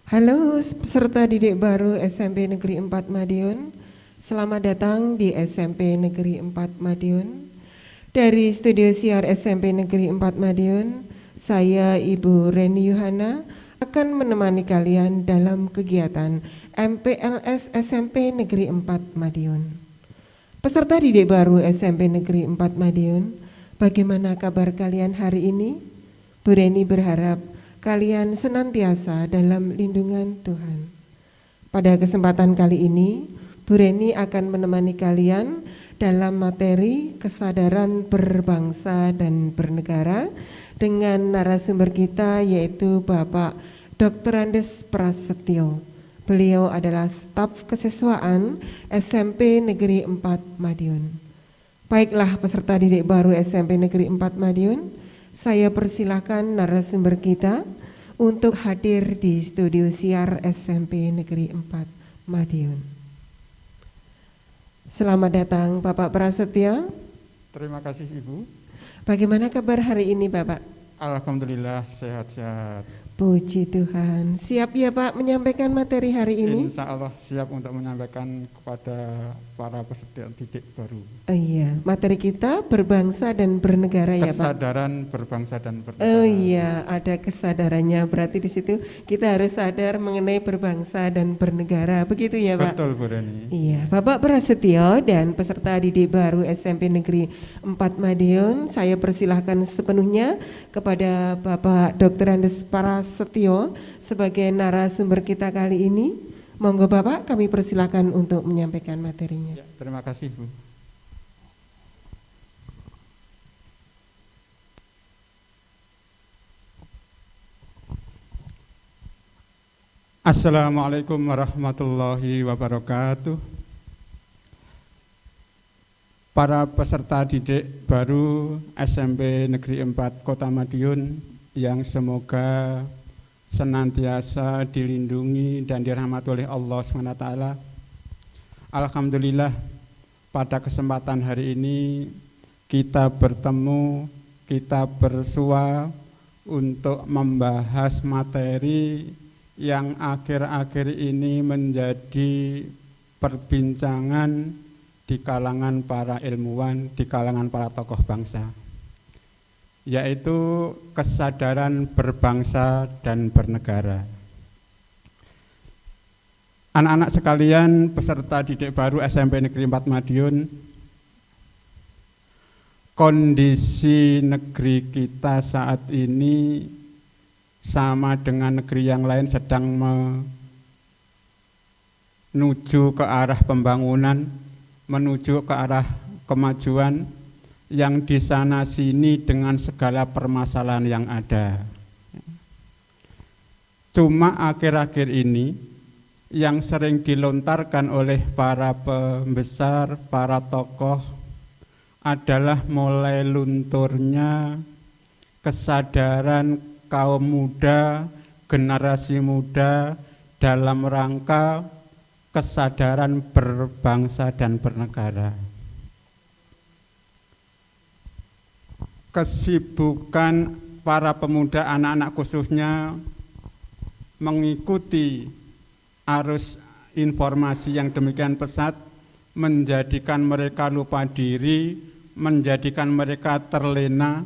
Halo peserta didik baru SMP Negeri 4 Madiun. Selamat datang di SMP Negeri 4 Madiun. Dari studio siar SMP Negeri 4 Madiun, saya Ibu Reni Yuhana akan menemani kalian dalam kegiatan MPLS SMP Negeri 4 Madiun. Peserta didik baru SMP Negeri 4 Madiun, bagaimana kabar kalian hari ini? Bu Reni berharap kalian senantiasa dalam lindungan Tuhan. Pada kesempatan kali ini, Bu Reni akan menemani kalian dalam materi kesadaran berbangsa dan bernegara dengan narasumber kita yaitu Bapak Dr. Andes Prasetyo. Beliau adalah staf kesiswaan SMP Negeri 4 Madiun. Baiklah peserta didik baru SMP Negeri 4 Madiun, saya persilahkan narasumber kita untuk hadir di studio siar SMP Negeri 4 Madiun. Selamat datang Bapak Prasetyo. Terima kasih Ibu. Bagaimana kabar hari ini Bapak? Alhamdulillah sehat-sehat. Puji Tuhan. Siap ya Pak menyampaikan materi hari ini? Insya Allah siap untuk menyampaikan kepada para peserta didik baru. Oh iya, materi kita berbangsa dan bernegara ya Pak? Kesadaran berbangsa dan bernegara. Oh iya, ada kesadarannya. Berarti di situ kita harus sadar mengenai berbangsa dan bernegara. Begitu ya Pak? Betul Bu Reni. Iya, Bapak Prasetyo dan peserta didik baru SMP Negeri 4 Madiun, saya persilahkan sepenuhnya kepada Bapak Dr. Andes Prasetyo sebagai narasumber kita kali ini. Monggo Bapak, kami persilahkan untuk menyampaikan materinya. Ya, terima kasih Bu. Assalamualaikum warahmatullahi wabarakatuh. Para peserta didik baru SMP Negeri 4 Kota Madiun yang semoga senantiasa dilindungi dan dirahmati oleh Allah SWT. Alhamdulillah pada kesempatan hari ini kita bertemu, kita bersua untuk membahas materi yang akhir-akhir ini menjadi perbincangan di kalangan para ilmuwan, di kalangan para tokoh bangsa, yaitu kesadaran berbangsa dan bernegara. Anak-anak sekalian, peserta didik baru SMP Negeri 4 Madiun, kondisi negeri kita saat ini sama dengan negeri yang lain sedang menuju ke arah pembangunan, menuju ke arah kemajuan yang di sana sini dengan segala permasalahan yang ada. Cuma akhir-akhir ini yang sering dilontarkan oleh para pembesar, para tokoh adalah mulai lunturnya kesadaran kaum muda, generasi muda dalam rangka kesadaran berbangsa dan bernegara. Kesibukan para pemuda anak-anak khususnya mengikuti arus informasi yang demikian pesat menjadikan mereka lupa diri, menjadikan mereka terlena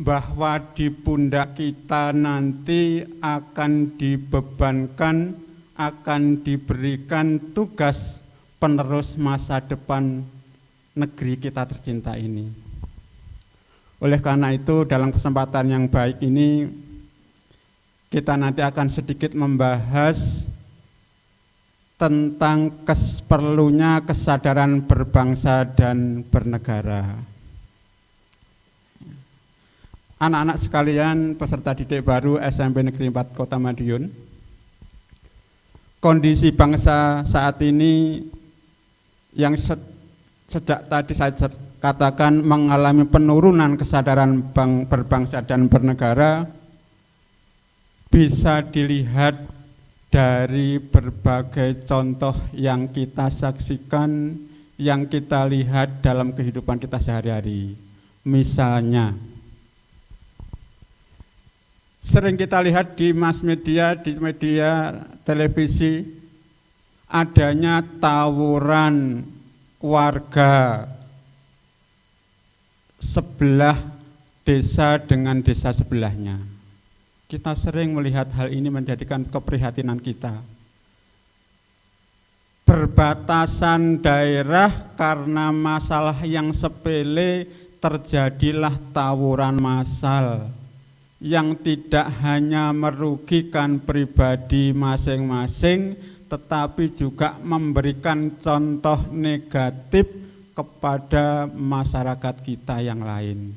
bahwa di pundak kita nanti akan dibebankan, akan diberikan tugas penerus masa depan negeri kita tercinta ini. Oleh karena itu dalam kesempatan yang baik ini kita nanti akan sedikit membahas tentang perlunya kesadaran berbangsa dan bernegara. Anak-anak sekalian peserta didik baru SMP Negeri 4 Kota Madiun, kondisi bangsa saat ini yang sejak tadi saya katakan mengalami penurunan kesadaran berbangsa dan bernegara bisa dilihat dari berbagai contoh yang kita saksikan, yang kita lihat dalam kehidupan kita sehari-hari. Misalnya Sering kita lihat di mass media, di media televisi, adanya tawuran warga sebelah desa dengan desa sebelahnya. Kita sering melihat hal ini menjadikan keprihatinan kita. Berbatasan daerah karena masalah yang sepele terjadilah tawuran massal yang tidak hanya merugikan pribadi masing-masing, tetapi juga memberikan contoh negatif kepada masyarakat kita yang lain,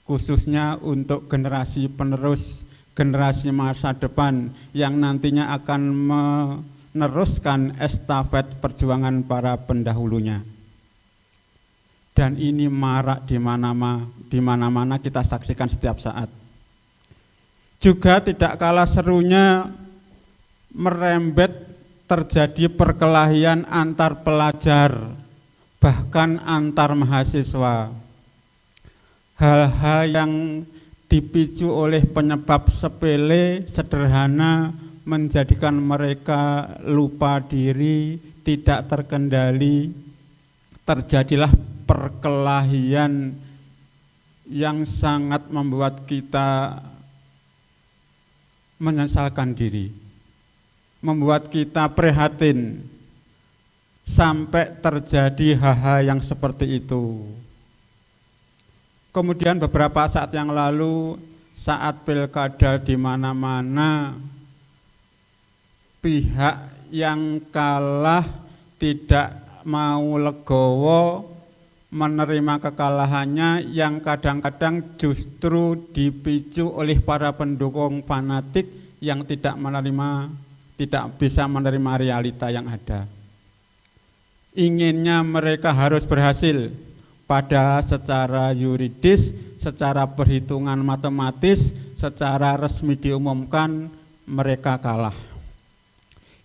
khususnya untuk generasi penerus, generasi masa depan yang nantinya akan meneruskan estafet perjuangan para pendahulunya. Dan ini marak di mana-mana kita saksikan setiap saat. Juga tidak kalah serunya merembet terjadi perkelahian antar pelajar, bahkan antar mahasiswa. Hal-hal yang dipicu oleh penyebab sepele, sederhana, menjadikan mereka lupa diri, tidak terkendali. Terjadilah perkelahian yang sangat membuat kita menyesalkan diri, membuat kita prihatin sampai terjadi hal-hal yang seperti itu. Kemudian beberapa saat yang lalu, saat pilkada di mana-mana, pihak yang kalah tidak mau legowo menerima kekalahannya, yang kadang-kadang justru dipicu oleh para pendukung fanatik yang tidak bisa menerima realita yang ada. Inginnya mereka harus berhasil, padahal secara yuridis, secara perhitungan matematis, secara resmi diumumkan mereka kalah.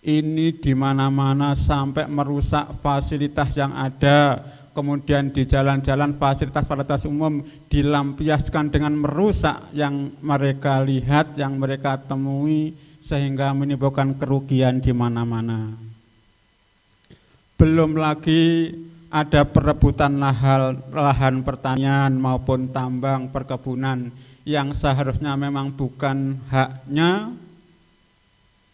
Ini di mana-mana sampai merusak fasilitas yang ada. Kemudian di jalan-jalan fasilitas umum dilampiaskan dengan merusak yang mereka lihat, yang mereka temui, sehingga menimbulkan kerugian di mana-mana. Belum lagi ada perebutan lahan pertanian maupun tambang perkebunan yang seharusnya memang bukan haknya,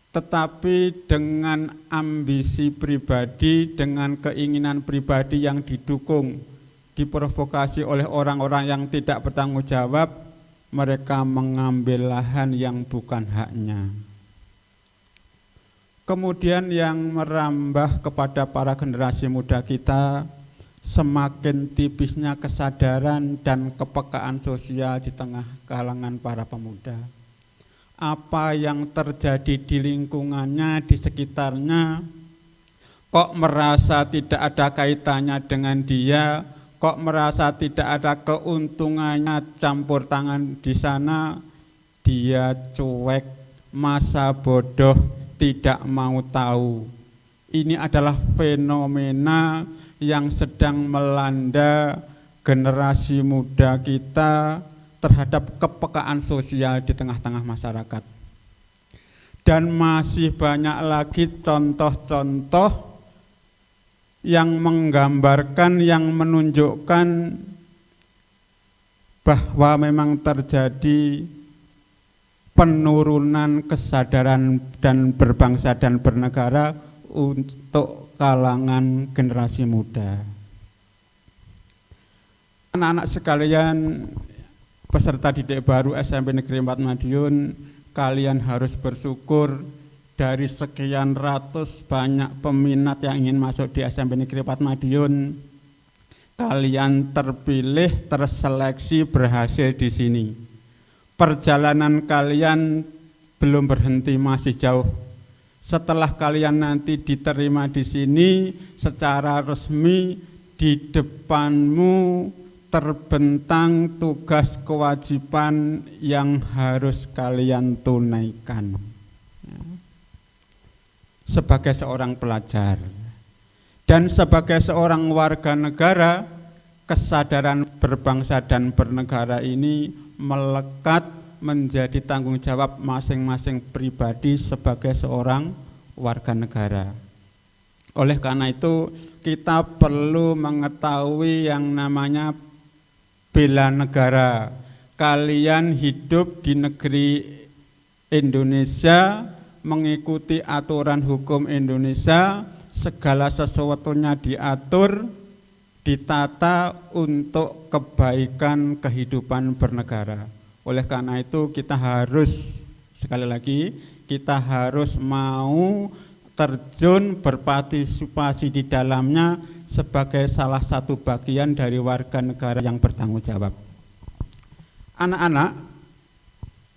tetapi dengan ambisi pribadi, dengan keinginan pribadi yang didukung, diprovokasi oleh orang-orang yang tidak bertanggung jawab, mereka mengambil lahan yang bukan haknya. Kemudian yang merambah kepada para generasi muda kita, semakin tipisnya kesadaran dan kepekaan sosial di tengah kalangan para pemuda. Apa yang terjadi di lingkungannya, di sekitarnya, kok merasa tidak ada kaitannya dengan dia, kok merasa tidak ada keuntungannya campur tangan di sana, dia cuek, masa bodoh, tidak mau tahu. Ini adalah fenomena yang sedang melanda generasi muda kita terhadap kepekaan sosial di tengah-tengah masyarakat. Dan masih banyak lagi contoh-contoh yang menggambarkan, yang menunjukkan bahwa memang terjadi penurunan kesadaran dan berbangsa dan bernegara untuk kalangan generasi muda. Anak-anak sekalian, peserta didik baru SMP Negeri 4 Madiun, kalian harus bersyukur dari sekian ratus banyak peminat yang ingin masuk di SMP Negeri 4 Madiun. Kalian terpilih, terseleksi, berhasil di sini. Perjalanan kalian belum berhenti, masih jauh. Setelah kalian nanti diterima di sini secara resmi, di depanmu terbentang tugas kewajiban yang harus kalian tunaikan sebagai seorang pelajar dan sebagai seorang warga negara. Kesadaran berbangsa dan bernegara ini melekat menjadi tanggung jawab masing-masing pribadi sebagai seorang warga negara. Oleh karena itu kita perlu mengetahui yang namanya bela negara. Kalian hidup di negeri Indonesia, mengikuti aturan hukum Indonesia, segala sesuatunya diatur, ditata untuk kebaikan kehidupan bernegara. Oleh karena itu kita harus, sekali lagi, kita harus mau terjun berpartisipasi di dalamnya sebagai salah satu bagian dari warga negara yang bertanggung jawab. Anak-anak,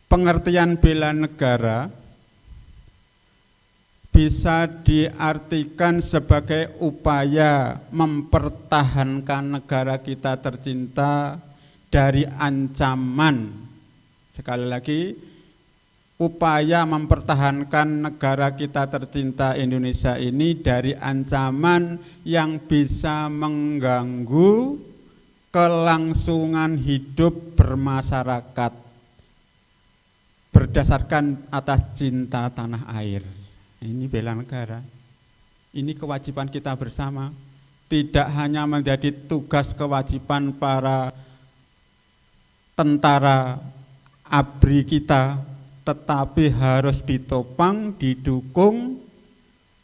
pengertian bela negara bisa diartikan sebagai upaya mempertahankan negara kita tercinta dari ancaman. Sekali lagi, upaya mempertahankan negara kita tercinta Indonesia ini dari ancaman yang bisa mengganggu kelangsungan hidup bermasyarakat berdasarkan atas cinta tanah air. Ini bela negara. Ini kewajiban kita bersama. Tidak hanya menjadi tugas kewajiban para tentara ABRI kita, tetapi harus ditopang, didukung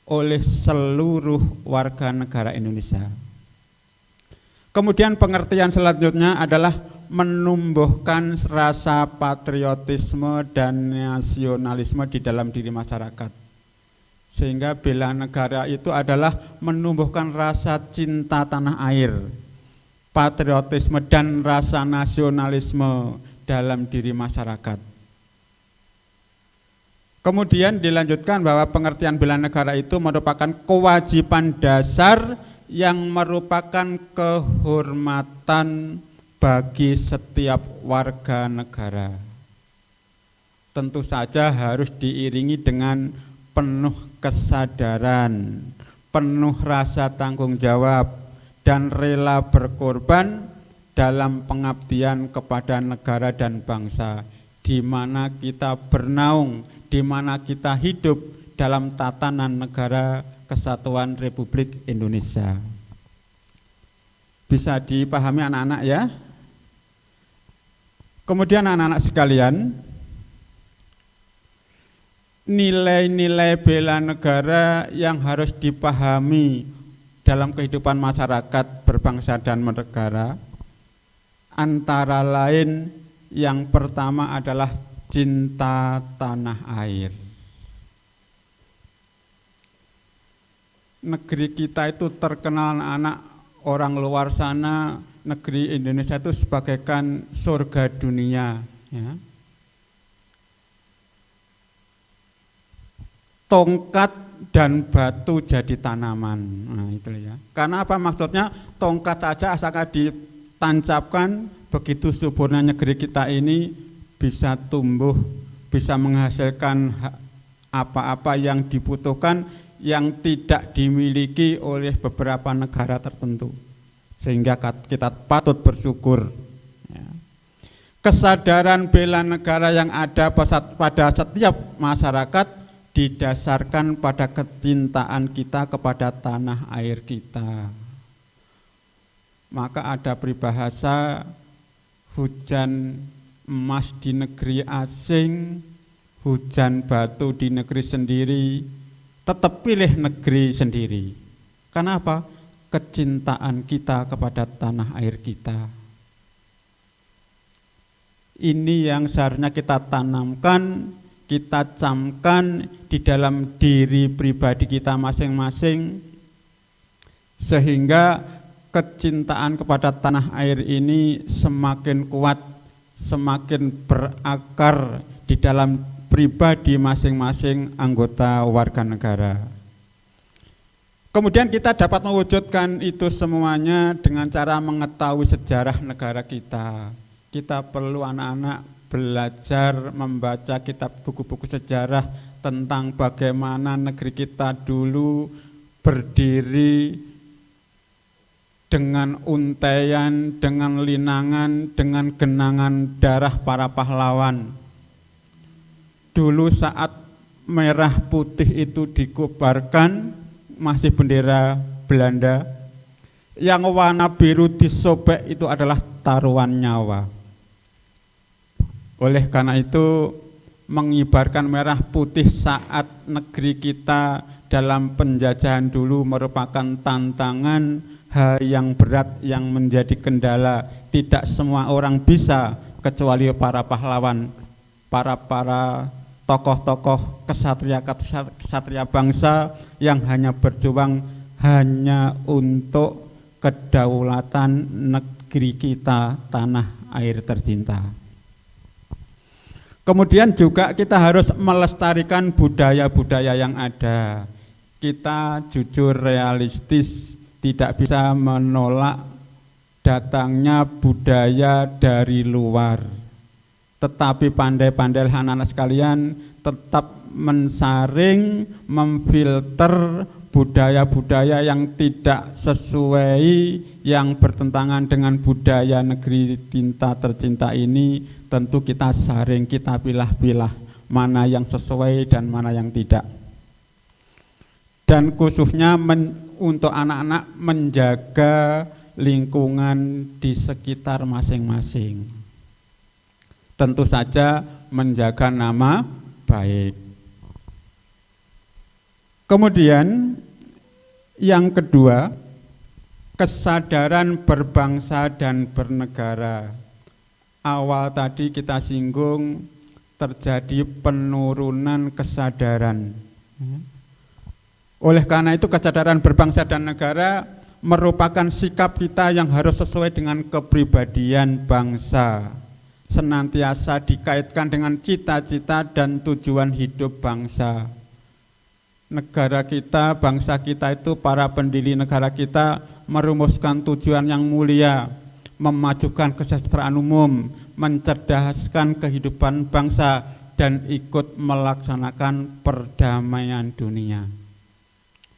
oleh seluruh warga negara Indonesia. Kemudian pengertian selanjutnya adalah menumbuhkan rasa patriotisme dan nasionalisme di dalam diri masyarakat. Sehingga bela negara itu adalah menumbuhkan rasa cinta tanah air, patriotisme dan rasa nasionalisme dalam diri masyarakat. Kemudian dilanjutkan bahwa pengertian bela negara itu merupakan kewajiban dasar yang merupakan kehormatan bagi setiap warga negara. Tentu saja harus diiringi dengan penuh kesadaran, penuh rasa tanggung jawab, dan rela berkorban dalam pengabdian kepada negara dan bangsa, di mana kita bernaung, di mana kita hidup dalam tatanan negara Kesatuan Republik Indonesia. Bisa dipahami anak-anak ya? Kemudian anak-anak sekalian, nilai-nilai bela negara yang harus dipahami dalam kehidupan masyarakat berbangsa dan bernegara, antara lain yang pertama adalah cinta tanah air. Negeri kita itu terkenal anak orang luar sana, negeri Indonesia itu sebagaikan surga dunia, ya. Tongkat dan batu jadi tanaman. Nah, itu ya. Karena apa maksudnya? Tongkat saja asalkan ditancapkan, begitu suburnya negeri kita ini bisa tumbuh, bisa menghasilkan apa-apa yang dibutuhkan yang tidak dimiliki oleh beberapa negara tertentu. Sehingga kita patut bersyukur. Ya. Kesadaran bela negara yang ada pada setiap masyarakat didasarkan pada kecintaan kita kepada tanah air kita. Maka ada peribahasa, hujan emas di negeri asing, hujan batu di negeri sendiri, tetap pilih negeri sendiri. Karena apa? Kecintaan kita kepada tanah air kita. Ini yang seharusnya kita tanamkan, kita camkan di dalam diri pribadi kita masing-masing, sehingga kecintaan kepada tanah air ini semakin kuat, semakin berakar di dalam pribadi masing-masing anggota warga negara. Kemudian kita dapat mewujudkan itu semuanya dengan cara mengetahui sejarah negara kita. Kita perlu anak-anak belajar membaca kitab buku-buku sejarah tentang bagaimana negeri kita dulu berdiri dengan untaian, dengan linangan, dengan genangan darah para pahlawan. dulu saat merah putih itu dikobarkan, masih bendera Belanda, yang warna biru disobek itu adalah taruhan nyawa. Oleh karena itu, mengibarkan merah putih saat negeri kita dalam penjajahan dulu merupakan tantangan, hal yang berat yang menjadi kendala. Tidak semua orang bisa, kecuali para pahlawan, para tokoh-tokoh kesatria bangsa yang hanya berjuang hanya untuk kedaulatan negeri kita, tanah air tercinta. Kemudian juga kita harus melestarikan budaya-budaya yang ada. Kita jujur realistis, tidak bisa menolak datangnya budaya dari luar. Tetapi pandai-pandai anak-anak sekalian tetap mensaring, memfilter budaya-budaya yang tidak sesuai, yang bertentangan dengan budaya negeri kita tercinta ini. Tentu kita saring, kita pilah-pilah mana yang sesuai dan mana yang tidak. Dan khususnya untuk anak-anak menjaga lingkungan di sekitar masing-masing. Tentu saja menjaga nama baik. Kemudian yang kedua, kesadaran berbangsa dan bernegara. Awal tadi kita singgung terjadi penurunan kesadaran. Oleh karena itu kesadaran berbangsa dan negara merupakan sikap kita yang harus sesuai dengan kepribadian bangsa, senantiasa dikaitkan dengan cita-cita dan tujuan hidup bangsa. Negara kita, bangsa kita itu, para pendiri negara kita merumuskan tujuan yang mulia, memajukan kesejahteraan umum, mencerdaskan kehidupan bangsa, dan ikut melaksanakan perdamaian dunia.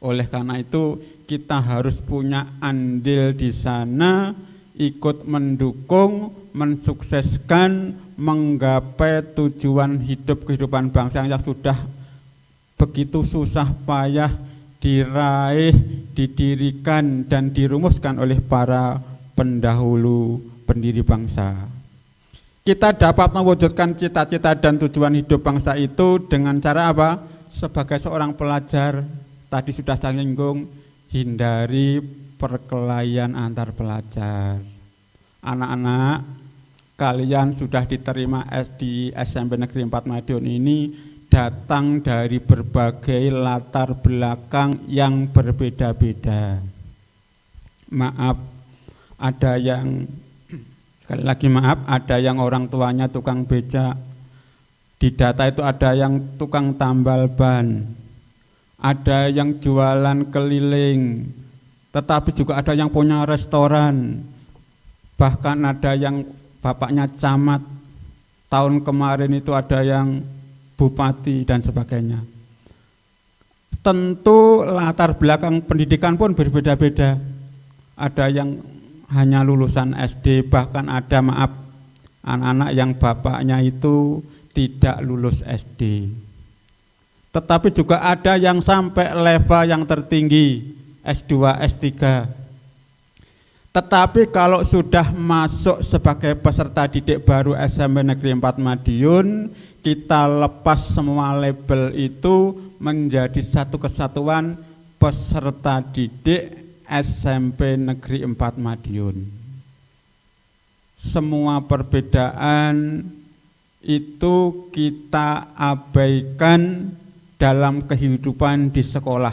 Oleh karena itu kita harus punya andil di sana, ikut mendukung, mensukseskan, menggapai tujuan hidup kehidupan bangsa yang sudah begitu susah payah diraih, didirikan, dan dirumuskan oleh para pendahulu pendiri bangsa. Kita dapat mewujudkan cita-cita dan tujuan hidup bangsa itu dengan cara apa? Sebagai seorang pelajar, tadi sudah saya singgung, hindari perkelahian antar pelajar. Anak-anak, kalian sudah diterima di SMP Negeri 4 Madiun ini datang dari berbagai latar belakang yang berbeda-beda. Maaf, ada yang, sekali lagi maaf, ada yang orang tuanya tukang becak. Di data itu ada yang tukang tambal ban, ada yang jualan keliling, tetapi juga ada yang punya restoran, bahkan ada yang bapaknya camat, tahun kemarin itu ada yang bupati dan sebagainya. Tentu latar belakang pendidikan pun berbeda-beda. Ada yang hanya lulusan SD, bahkan ada anak-anak yang bapaknya itu tidak lulus SD. Tetapi juga ada yang sampai level yang tertinggi, S2, S3. Tetapi kalau sudah masuk sebagai peserta didik baru SMP Negeri 4 Madiun, kita lepas semua label itu menjadi satu kesatuan peserta didik SMP Negeri 4 Madiun. Semua perbedaan itu kita abaikan dalam kehidupan di sekolah.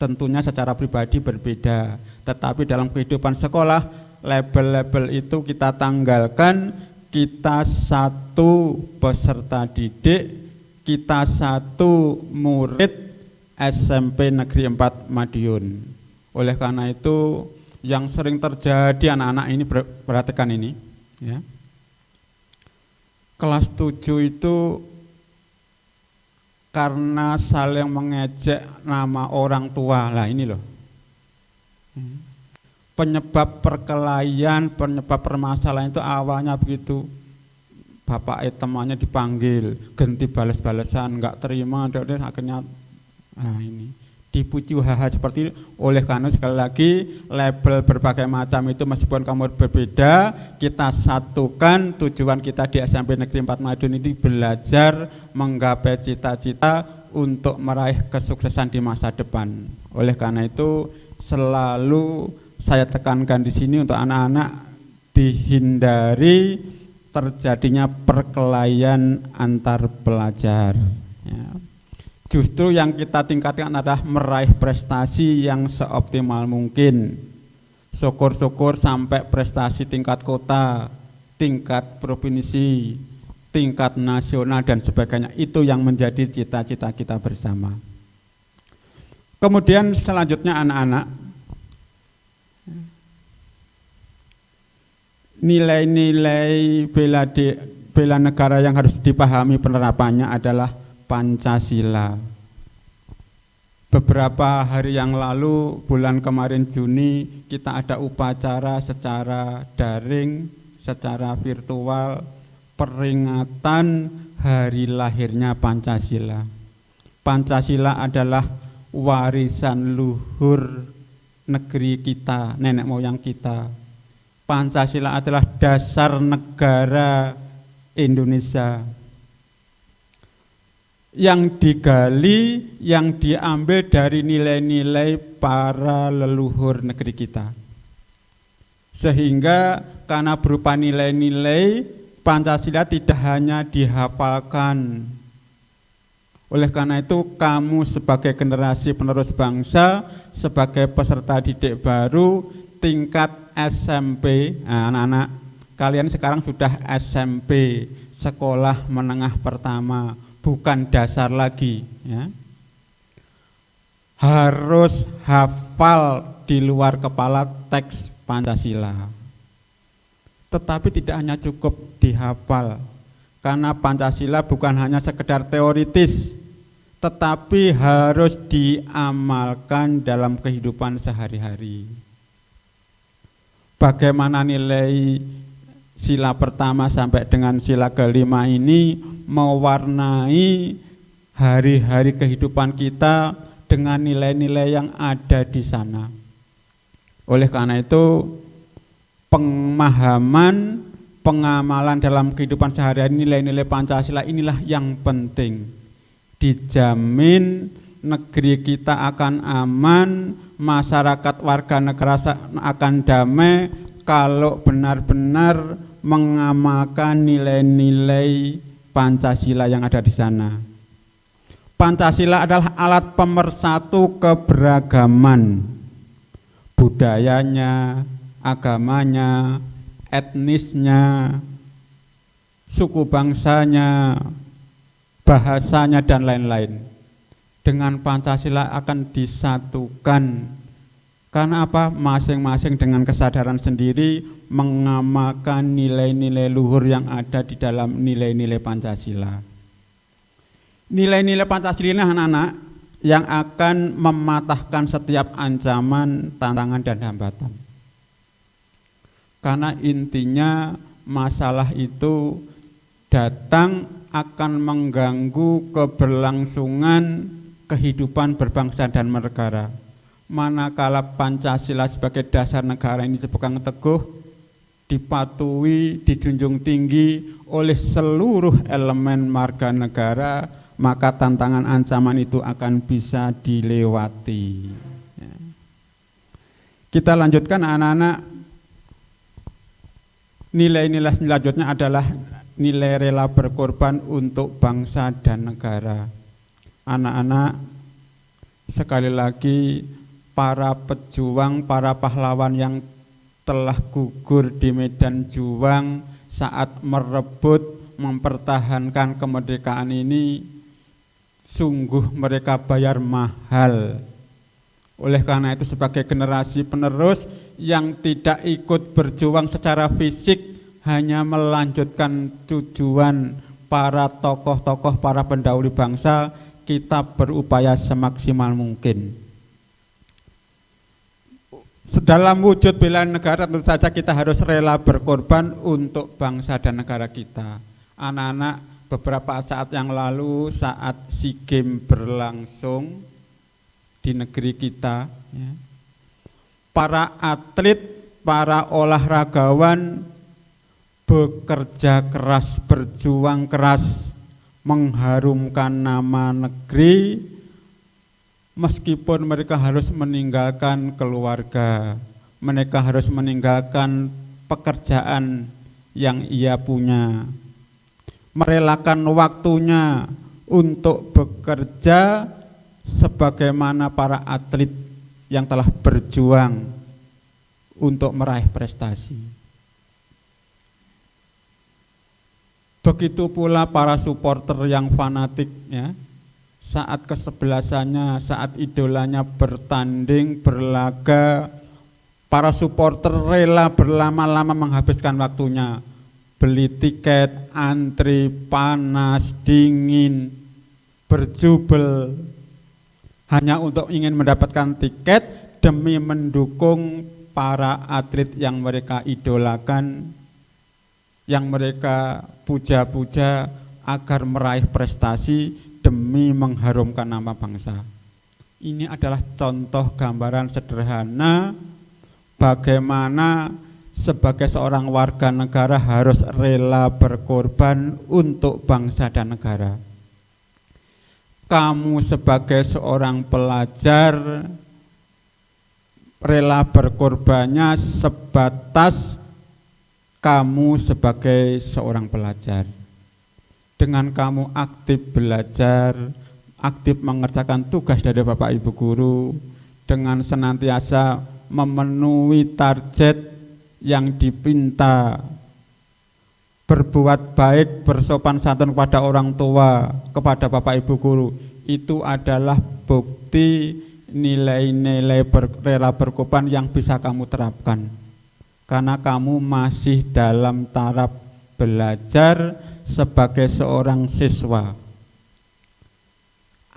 Tentunya secara pribadi berbeda, tetapi dalam kehidupan sekolah label-label itu kita tanggalkan. Kita satu peserta didik, kita satu murid SMP Negeri 4 Madiun. Oleh karena itu yang sering terjadi, anak-anak ini perhatikan ini ya. Kelas 7 itu karena saling mengejek nama orang tua. Lah ini loh. Penyebab perkelahian, penyebab permasalahan itu awalnya begitu. bapak temannya dipanggil, ganti balas-balasan, nggak terima, akhirnya ini dipuji seperti ini. Oleh karena sekali lagi label berbagai macam itu meskipun kamu berbeda, kita satukan tujuan kita di SMP Negeri 4 Madiun itu belajar menggapai cita-cita untuk meraih kesuksesan di masa depan. Oleh karena itu selalu saya tekankan di sini untuk anak-anak dihindari terjadinya perkelahian antar pelajar. Ya. Justru yang kita tingkatkan adalah meraih prestasi yang seoptimal mungkin. Syukur-syukur sampai prestasi tingkat kota, tingkat provinsi, tingkat nasional dan sebagainya. Itu yang menjadi cita-cita kita bersama. Kemudian selanjutnya anak-anak, nilai-nilai bela negara yang harus dipahami penerapannya adalah Pancasila. Beberapa hari yang lalu, bulan kemarin Juni, kita ada upacara secara daring, secara virtual, peringatan hari lahirnya Pancasila. Pancasila adalah warisan luhur negeri kita, nenek moyang kita. Pancasila adalah dasar negara Indonesia. Yang digali, yang diambil dari nilai-nilai para leluhur negeri kita. Sehingga karena berupa nilai-nilai, Pancasila tidak hanya dihafalkan. Oleh karena itu kamu sebagai generasi penerus bangsa, sebagai peserta didik baru tingkat SMP, anak-anak kalian sekarang sudah SMP, sekolah menengah pertama, bukan dasar lagi, ya. Harus hafal di luar kepala teks Pancasila. Tetapi tidak hanya cukup dihafal, karena Pancasila bukan hanya sekedar teoritis, tetapi harus diamalkan dalam kehidupan sehari-hari. Bagaimana nilai sila pertama sampai dengan sila kelima ini mewarnai hari-hari kehidupan kita dengan nilai-nilai yang ada di sana. Oleh karena itu, pemahaman, pengamalan dalam kehidupan sehari-hari nilai-nilai Pancasila inilah yang penting. Dijamin negeri kita akan aman, masyarakat warga negara akan damai kalau benar-benar mengamalkan nilai-nilai Pancasila yang ada di sana. Pancasila adalah alat pemersatu keberagaman, budayanya, agamanya, etnisnya, suku bangsanya, bahasanya dan lain-lain. Dengan Pancasila akan disatukan. Karena apa? Masing-masing dengan kesadaran sendiri mengamalkan nilai-nilai luhur yang ada di dalam nilai-nilai Pancasila. Nilai-nilai Pancasila anak-anak yang akan mematahkan setiap ancaman, tantangan dan hambatan. Karena intinya masalah itu datang akan mengganggu keberlangsungan kehidupan berbangsa dan bernegara. Manakala Pancasila sebagai dasar negara ini dipegang teguh, dipatuhi, dijunjung tinggi oleh seluruh elemen marga negara, maka tantangan ancaman itu akan bisa dilewati. Kita lanjutkan anak-anak. Nilai-nilai selanjutnya adalah nilai rela berkorban untuk bangsa dan negara. Anak-anak, sekali lagi para pejuang, para pahlawan yang telah gugur di medan juang saat merebut, mempertahankan kemerdekaan ini, sungguh mereka bayar mahal. Oleh karena itu sebagai generasi penerus yang tidak ikut berjuang secara fisik, hanya melanjutkan tujuan para tokoh-tokoh, para pendahulu bangsa, kita berupaya semaksimal mungkin. Dalam wujud bela negara tentu saja kita harus rela berkorban untuk bangsa dan negara kita. Anak-anak, beberapa saat yang lalu saat SEA Games berlangsung di negeri kita, ya, para atlet, para olahragawan bekerja keras, berjuang keras, mengharumkan nama negeri, meskipun mereka harus meninggalkan keluarga, mereka harus meninggalkan pekerjaan yang ia punya, merelakan waktunya untuk bekerja sebagaimana para atlet yang telah berjuang untuk meraih prestasi. Begitu pula para supporter yang fanatik, ya, saat kesebelasannya, saat idolanya bertanding, berlaga, para supporter rela berlama-lama menghabiskan waktunya, beli tiket, antri, panas, dingin, berjubel, hanya untuk ingin mendapatkan tiket demi mendukung para atlet yang mereka idolakan, yang mereka puja-puja agar meraih prestasi demi mengharumkan nama bangsa. Ini adalah contoh gambaran sederhana bagaimana sebagai seorang warga negara harus rela berkorban untuk bangsa dan negara. Kamu sebagai seorang pelajar rela berkorbannya sebatas kamu sebagai seorang pelajar. Dengan kamu aktif belajar, aktif mengerjakan tugas dari Bapak Ibu guru, dengan senantiasa memenuhi target yang dipinta, berbuat baik, bersopan santun kepada orang tua, kepada Bapak Ibu guru, itu adalah bukti nilai-nilai rela berkorban yang bisa kamu terapkan. Karena kamu masih dalam taraf belajar sebagai seorang siswa.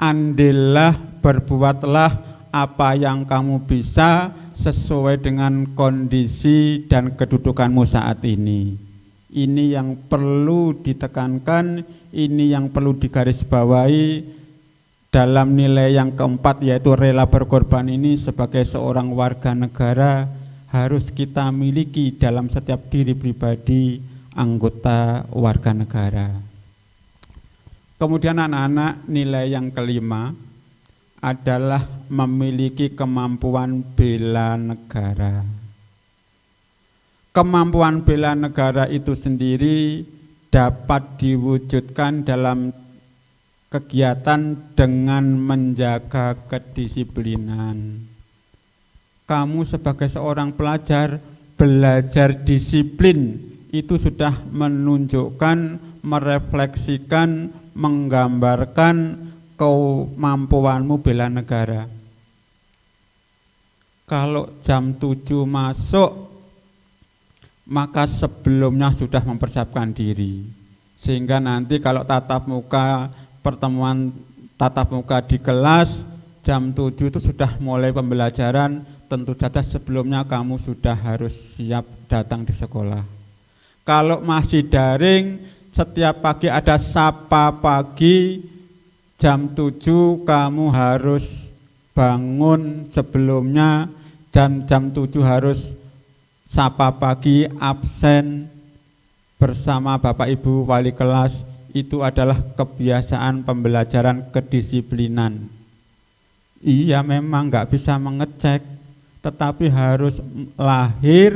Andillah, berbuatlah apa yang kamu bisa sesuai dengan kondisi dan kedudukanmu saat ini. Ini yang perlu ditekankan, ini yang perlu digarisbawahi dalam nilai yang keempat, yaitu rela berkorban ini sebagai seorang warga negara harus kita miliki dalam setiap diri pribadi anggota warga negara. Kemudian anak-anak, nilai yang kelima adalah memiliki kemampuan bela negara. Kemampuan bela negara itu sendiri dapat diwujudkan dalam kegiatan dengan menjaga kedisiplinan. Kamu sebagai seorang pelajar belajar disiplin itu sudah menunjukkan, merefleksikan, menggambarkan kemampuanmu bela negara. Kalau jam 7 masuk, maka sebelumnya sudah mempersiapkan diri, sehingga nanti kalau tatap muka, pertemuan tatap muka di kelas jam 7 itu sudah mulai pembelajaran, tentu saja sebelumnya kamu sudah harus siap datang di sekolah. Kalau masih daring, setiap pagi ada sapa pagi, jam 7 kamu harus bangun sebelumnya, dan jam 7 harus sapa pagi, absen bersama Bapak Ibu wali kelas. Itu adalah kebiasaan pembelajaran kedisiplinan. Iya, memang nggak bisa mengecek, tetapi harus lahir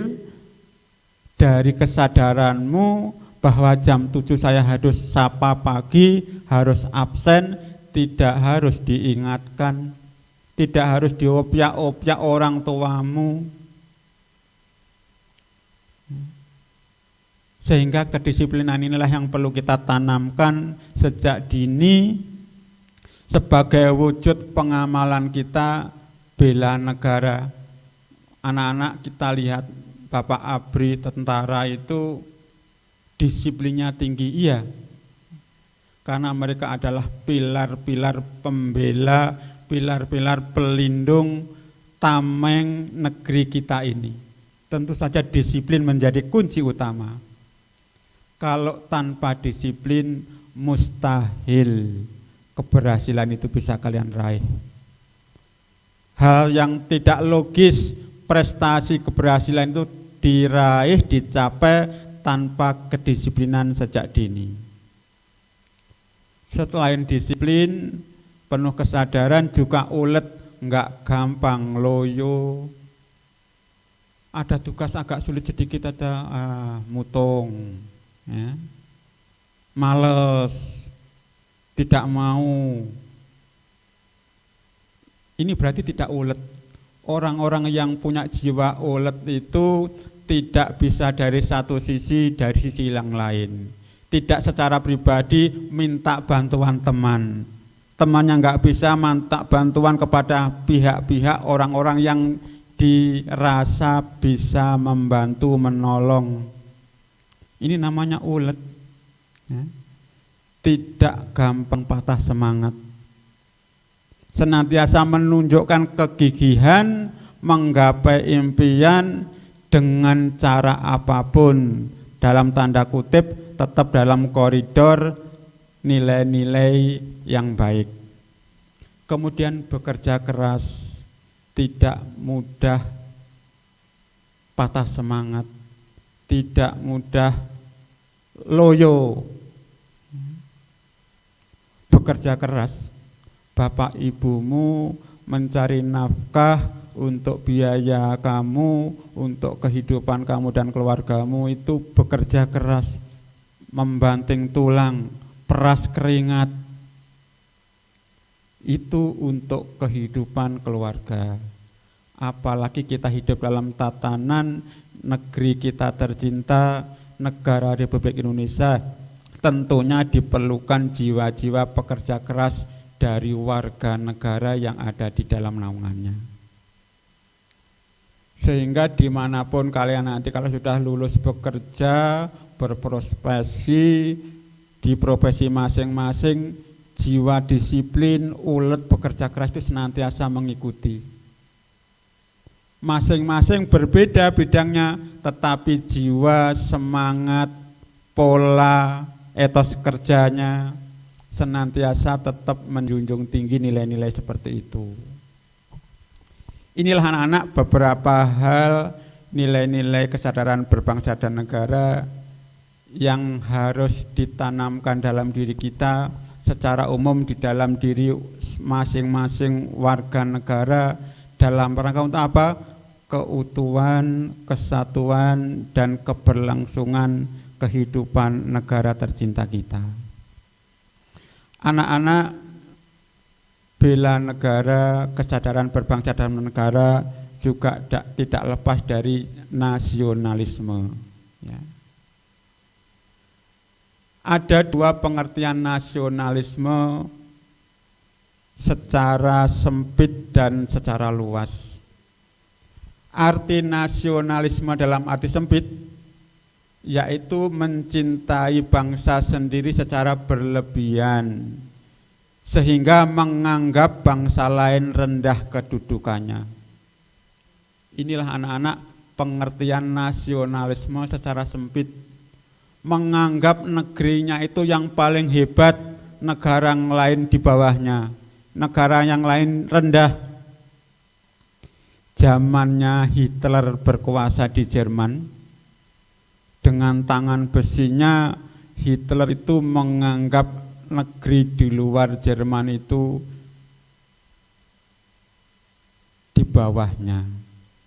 dari kesadaranmu bahwa jam 7 saya harus sapa pagi, harus absen, tidak harus diingatkan, tidak harus diopyak-opyak orang tuamu. Sehingga kedisiplinan inilah yang perlu kita tanamkan sejak dini sebagai wujud pengamalan kita bela negara. Anak-anak, kita lihat Bapak Abri tentara itu disiplinnya tinggi, iya, karena mereka adalah pilar-pilar pembela, pilar-pilar pelindung tameng negeri kita ini. Tentu saja disiplin menjadi kunci utama. Kalau tanpa disiplin mustahil keberhasilan itu bisa kalian raih. Hal yang tidak logis, prestasi keberhasilan itu diraih, dicapai tanpa kedisiplinan sejak dini. Selain disiplin, penuh kesadaran, juga ulet, enggak gampang loyo. Ada tugas agak sulit sedikit, ada mutung, ya. Males, tidak mau. Ini berarti tidak ulet. Orang-orang yang punya jiwa ulet itu tidak bisa dari satu sisi, dari sisi yang lain. Tidak secara pribadi minta bantuan teman. Temannya nggak bisa minta bantuan kepada pihak-pihak orang-orang yang dirasa bisa membantu, menolong. Ini namanya ulet. Ya. Tidak gampang patah semangat. Senantiasa menunjukkan kegigihan, menggapai impian dengan cara apapun, dalam tanda kutip tetap dalam koridor nilai-nilai yang baik. Kemudian bekerja keras, tidak mudah patah semangat, tidak mudah loyo. Bekerja keras, bapak ibumu mencari nafkah untuk biaya kamu, untuk kehidupan kamu dan keluargamu itu bekerja keras, membanting tulang, peras keringat. Itu untuk kehidupan keluarga. Apalagi kita hidup dalam tatanan negeri kita tercinta, negara Republik Indonesia, tentunya diperlukan jiwa-jiwa pekerja keras dari warga negara yang ada di dalam naungannya. Sehingga dimanapun kalian nanti kalau sudah lulus bekerja, berprofesi di profesi masing-masing, jiwa disiplin, ulet, bekerja keras itu senantiasa mengikuti. Masing-masing berbeda bidangnya, tetapi jiwa, semangat, pola, etos kerjanya senantiasa tetap menjunjung tinggi nilai-nilai seperti itu. Inilah anak-anak beberapa hal nilai-nilai kesadaran berbangsa dan negara yang harus ditanamkan dalam diri kita secara umum di dalam diri masing-masing warga negara dalam rangka untuk apa? Keutuhan, kesatuan, dan keberlangsungan kehidupan negara tercinta kita. Anak-anak bela negara, kesadaran berbangsa dan negara juga tidak lepas dari nasionalisme. Ya. Ada dua pengertian nasionalisme secara sempit dan secara luas. Arti nasionalisme dalam arti sempit yaitu mencintai bangsa sendiri secara berlebihan sehingga menganggap bangsa lain rendah kedudukannya. Inilah anak-anak pengertian nasionalisme secara sempit, menganggap negerinya itu yang paling hebat, negara yang lain di bawahnya, negara yang lain rendah. Zamannya Hitler berkuasa di Jerman, dengan tangan besinya Hitler itu menganggap negeri di luar Jerman itu di bawahnya,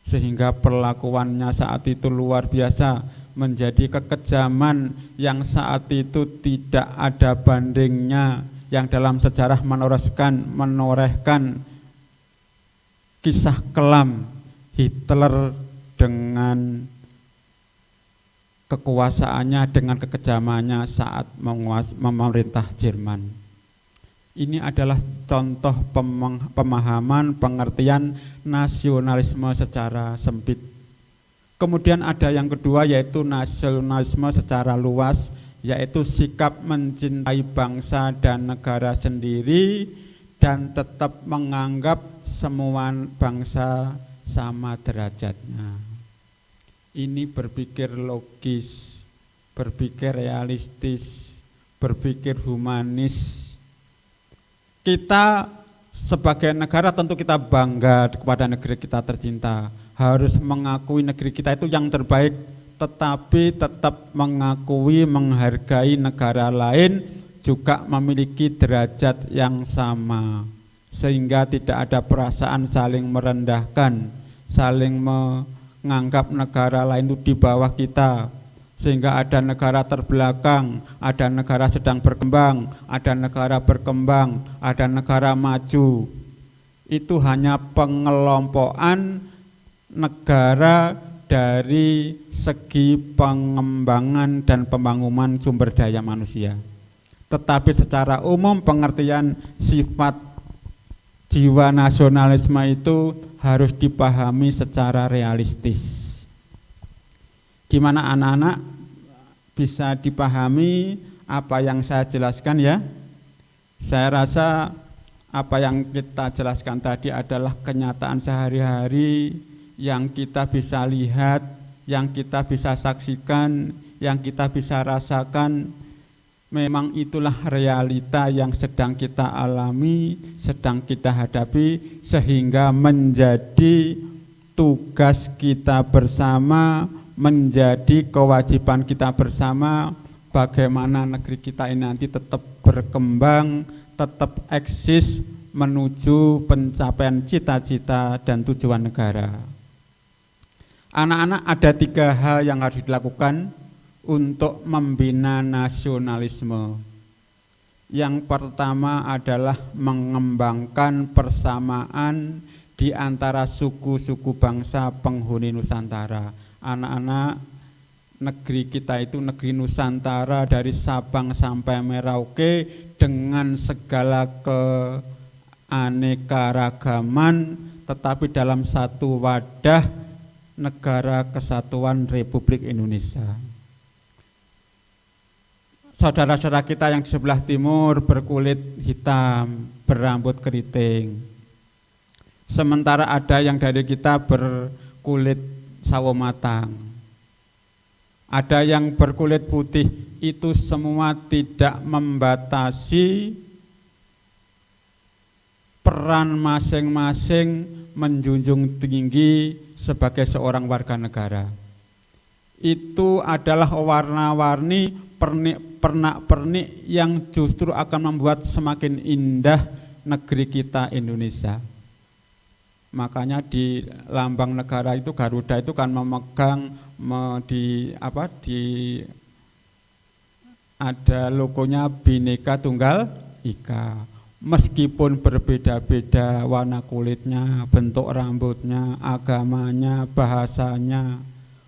sehingga perlakuannya saat itu luar biasa, menjadi kekejaman yang saat itu tidak ada bandingnya, yang dalam sejarah menorehkan kisah kelam Hitler dengan kekuasaannya, dengan kekejamannya saat memerintah Jerman. Ini adalah contoh pemahaman pengertian nasionalisme secara sempit. Kemudian ada yang kedua yaitu nasionalisme secara luas, yaitu sikap mencintai bangsa dan negara sendiri dan tetap menganggap semua bangsa sama derajatnya. Ini berpikir logis, berpikir realistis, berpikir humanis. Kita sebagai negara tentu kita bangga kepada negeri kita tercinta, harus mengakui negeri kita itu yang terbaik, tetapi tetap mengakui, menghargai negara lain juga memiliki derajat yang sama, sehingga tidak ada perasaan saling merendahkan, saling menganggap negara lain itu di bawah kita, sehingga ada negara terbelakang, ada negara sedang berkembang, ada negara berkembang, ada negara maju. Itu hanya pengelompokan negara dari segi pengembangan dan pembangunan sumber daya manusia. Tetapi secara umum pengertian sifat jiwa nasionalisme itu harus dipahami secara realistis. Gimana anak-anak bisa dipahami apa yang saya jelaskan ya? Saya rasa apa yang kita jelaskan tadi adalah kenyataan sehari-hari yang kita bisa lihat, yang kita bisa saksikan, yang kita bisa rasakan. Memang itulah realita yang sedang kita alami, sedang kita hadapi, sehingga menjadi tugas kita bersama, menjadi kewajiban kita bersama, bagaimana negeri kita ini nanti tetap berkembang, tetap eksis menuju pencapaian cita-cita dan tujuan negara. Anak-anak, ada 3 hal yang harus dilakukan untuk membina nasionalisme. Yang pertama adalah mengembangkan persamaan di antara suku-suku bangsa penghuni Nusantara. Anak-anak, negeri kita itu negeri Nusantara dari Sabang sampai Merauke dengan segala keanekaragaman, tetapi dalam satu wadah Negara Kesatuan Republik Indonesia. Saudara-saudara kita yang di sebelah timur berkulit hitam, berambut keriting. Sementara ada yang dari kita berkulit sawo matang. Ada yang berkulit putih, itu semua tidak membatasi peran masing-masing menjunjung tinggi sebagai seorang warga negara. Itu adalah warna-warni, pernak-pernik yang justru akan membuat semakin indah negeri kita Indonesia. Makanya di lambang negara itu Garuda itu kan memegang ada logonya Bhinneka Tunggal Ika. Meskipun berbeda-beda warna kulitnya, bentuk rambutnya, agamanya, bahasanya,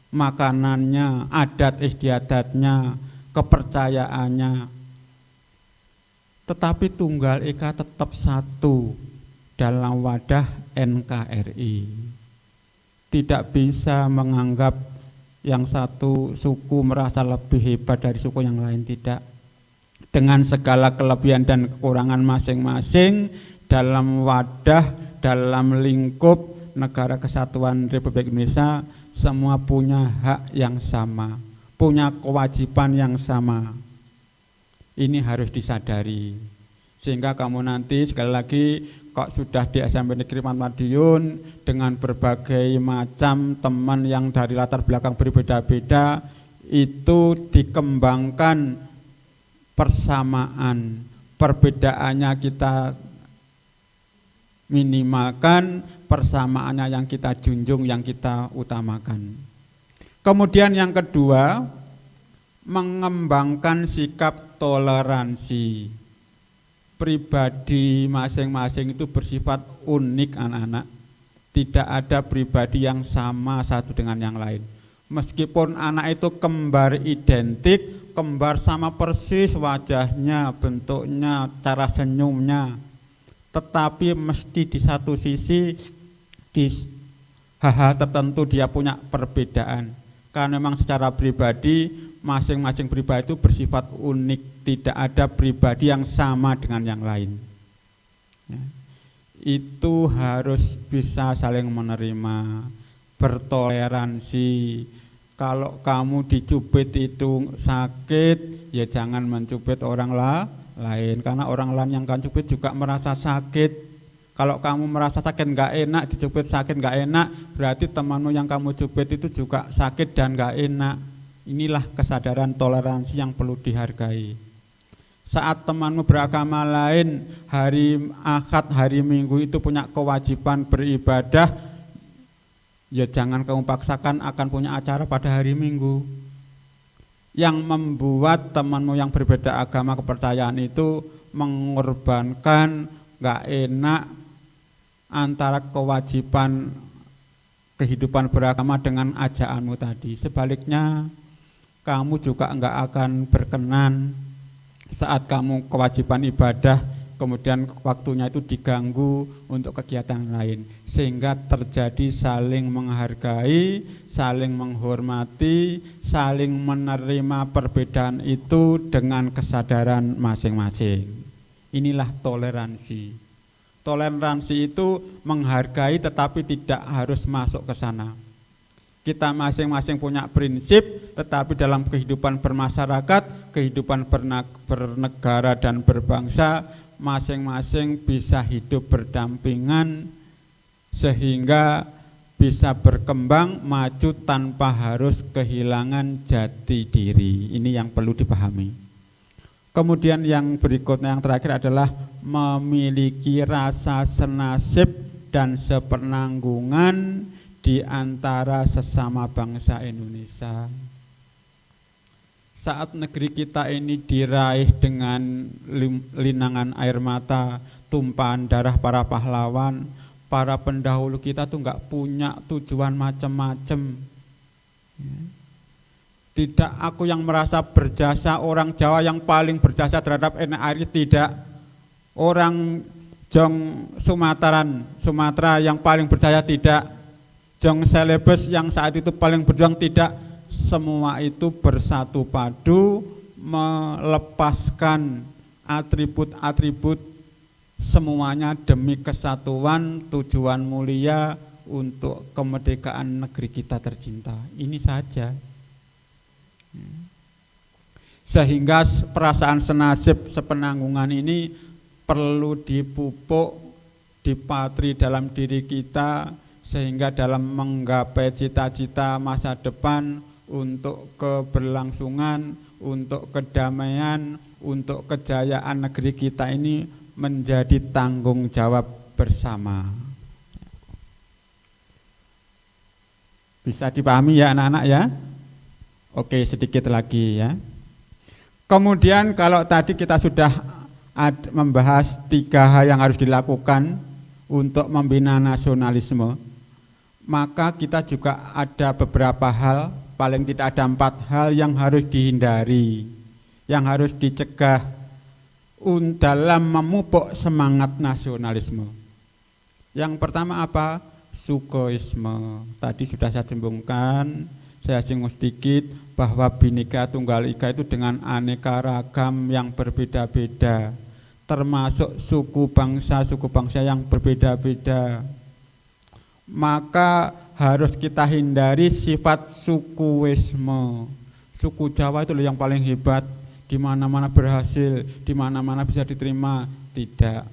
makanannya, adat istiadatnya, kepercayaannya, tetapi Tunggal Ika tetap satu dalam wadah NKRI. Tidak bisa menganggap yang satu suku merasa lebih hebat dari suku yang lain, tidak. Dengan segala kelebihan dan kekurangan masing-masing dalam wadah, dalam lingkup Negara Kesatuan Republik Indonesia, semua punya hak yang sama, punya kewajiban yang sama. Ini harus disadari. Sehingga kamu nanti sekali lagi kok sudah di SMP Negeri 4 Madiun dengan berbagai macam teman yang dari latar belakang berbeda-beda, itu dikembangkan persamaan, perbedaannya kita minimalkan, persamaannya yang kita junjung, yang kita utamakan. Kemudian yang kedua, mengembangkan sikap toleransi. Pribadi masing-masing itu bersifat unik anak-anak. Tidak ada pribadi yang sama satu dengan yang lain. Meskipun anak itu kembar identik, kembar sama persis wajahnya, bentuknya, cara senyumnya, tetapi mesti di satu sisi di hal-hal tertentu dia punya perbedaan. Karena memang secara pribadi masing-masing pribadi itu bersifat unik, tidak ada pribadi yang sama dengan yang lain. Ya. Itu harus bisa saling menerima, bertoleransi. Kalau kamu dicubit itu sakit, ya jangan mencubit orang lain, karena orang lain yang kamu cubit juga merasa sakit. Kalau kamu merasa sakit nggak enak, dicubit sakit nggak enak, berarti temanmu yang kamu cubit itu juga sakit dan nggak enak. Inilah kesadaran toleransi yang perlu dihargai. Saat temanmu beragama lain, hari Ahad, hari Minggu itu punya kewajiban beribadah, ya jangan kamu paksakan akan punya acara pada hari Minggu. Yang membuat temanmu yang berbeda agama kepercayaan itu mengorbankan gak enak antara kewajiban kehidupan beragama dengan ajaanmu tadi. Sebaliknya, kamu juga gak akan berkenan saat kamu kewajiban ibadah kemudian waktunya itu diganggu untuk kegiatan lain, sehingga terjadi saling menghargai, saling menghormati, saling menerima perbedaan itu dengan kesadaran masing-masing. Inilah toleransi. Toleransi itu menghargai tetapi tidak harus masuk ke sana. Kita masing-masing punya prinsip, tetapi dalam kehidupan bermasyarakat, kehidupan bernegara dan berbangsa, masing-masing bisa hidup berdampingan sehingga bisa berkembang maju tanpa harus kehilangan jati diri. Ini yang perlu dipahami. Kemudian yang berikutnya, yang terakhir adalah memiliki rasa senasib dan sepenanggungan di antara sesama bangsa Indonesia. Saat negeri kita ini diraih dengan linangan air mata, tumpahan darah para pahlawan, para pendahulu kita tuh nggak punya tujuan macam-macam. Tidak aku yang merasa berjasa, orang Jawa yang paling berjasa terhadap NKRI, tidak. Orang Jong Sumatera yang paling berjaya, tidak. Jong Selebes yang saat itu paling berjuang, tidak. Semua itu bersatu padu melepaskan atribut-atribut semuanya demi kesatuan tujuan mulia untuk kemerdekaan negeri kita tercinta. Ini saja. Sehingga perasaan senasib sepenanggungan ini perlu dipupuk, dipatri dalam diri kita, sehingga dalam menggapai cita-cita masa depan untuk keberlangsungan, untuk kedamaian, untuk kejayaan negeri kita ini menjadi tanggung jawab bersama. Bisa dipahami ya anak-anak ya? Oke, sedikit lagi ya. Kemudian kalau tadi kita sudah membahas 3 hal yang harus dilakukan untuk membina nasionalisme, maka kita juga ada beberapa hal, paling tidak ada 4 hal yang harus dihindari, yang harus dicegah dalam memupuk semangat nasionalisme. Yang pertama apa? Sukoisme. Tadi sudah saya sambungkan, saya singgung sedikit bahwa Bhinneka Tunggal Ika itu dengan aneka ragam yang berbeda-beda, termasuk suku bangsa yang berbeda-beda. Maka harus kita hindari sifat sukuisme. Suku Jawa itu yang paling hebat, di mana-mana berhasil, di mana-mana bisa diterima. Tidak.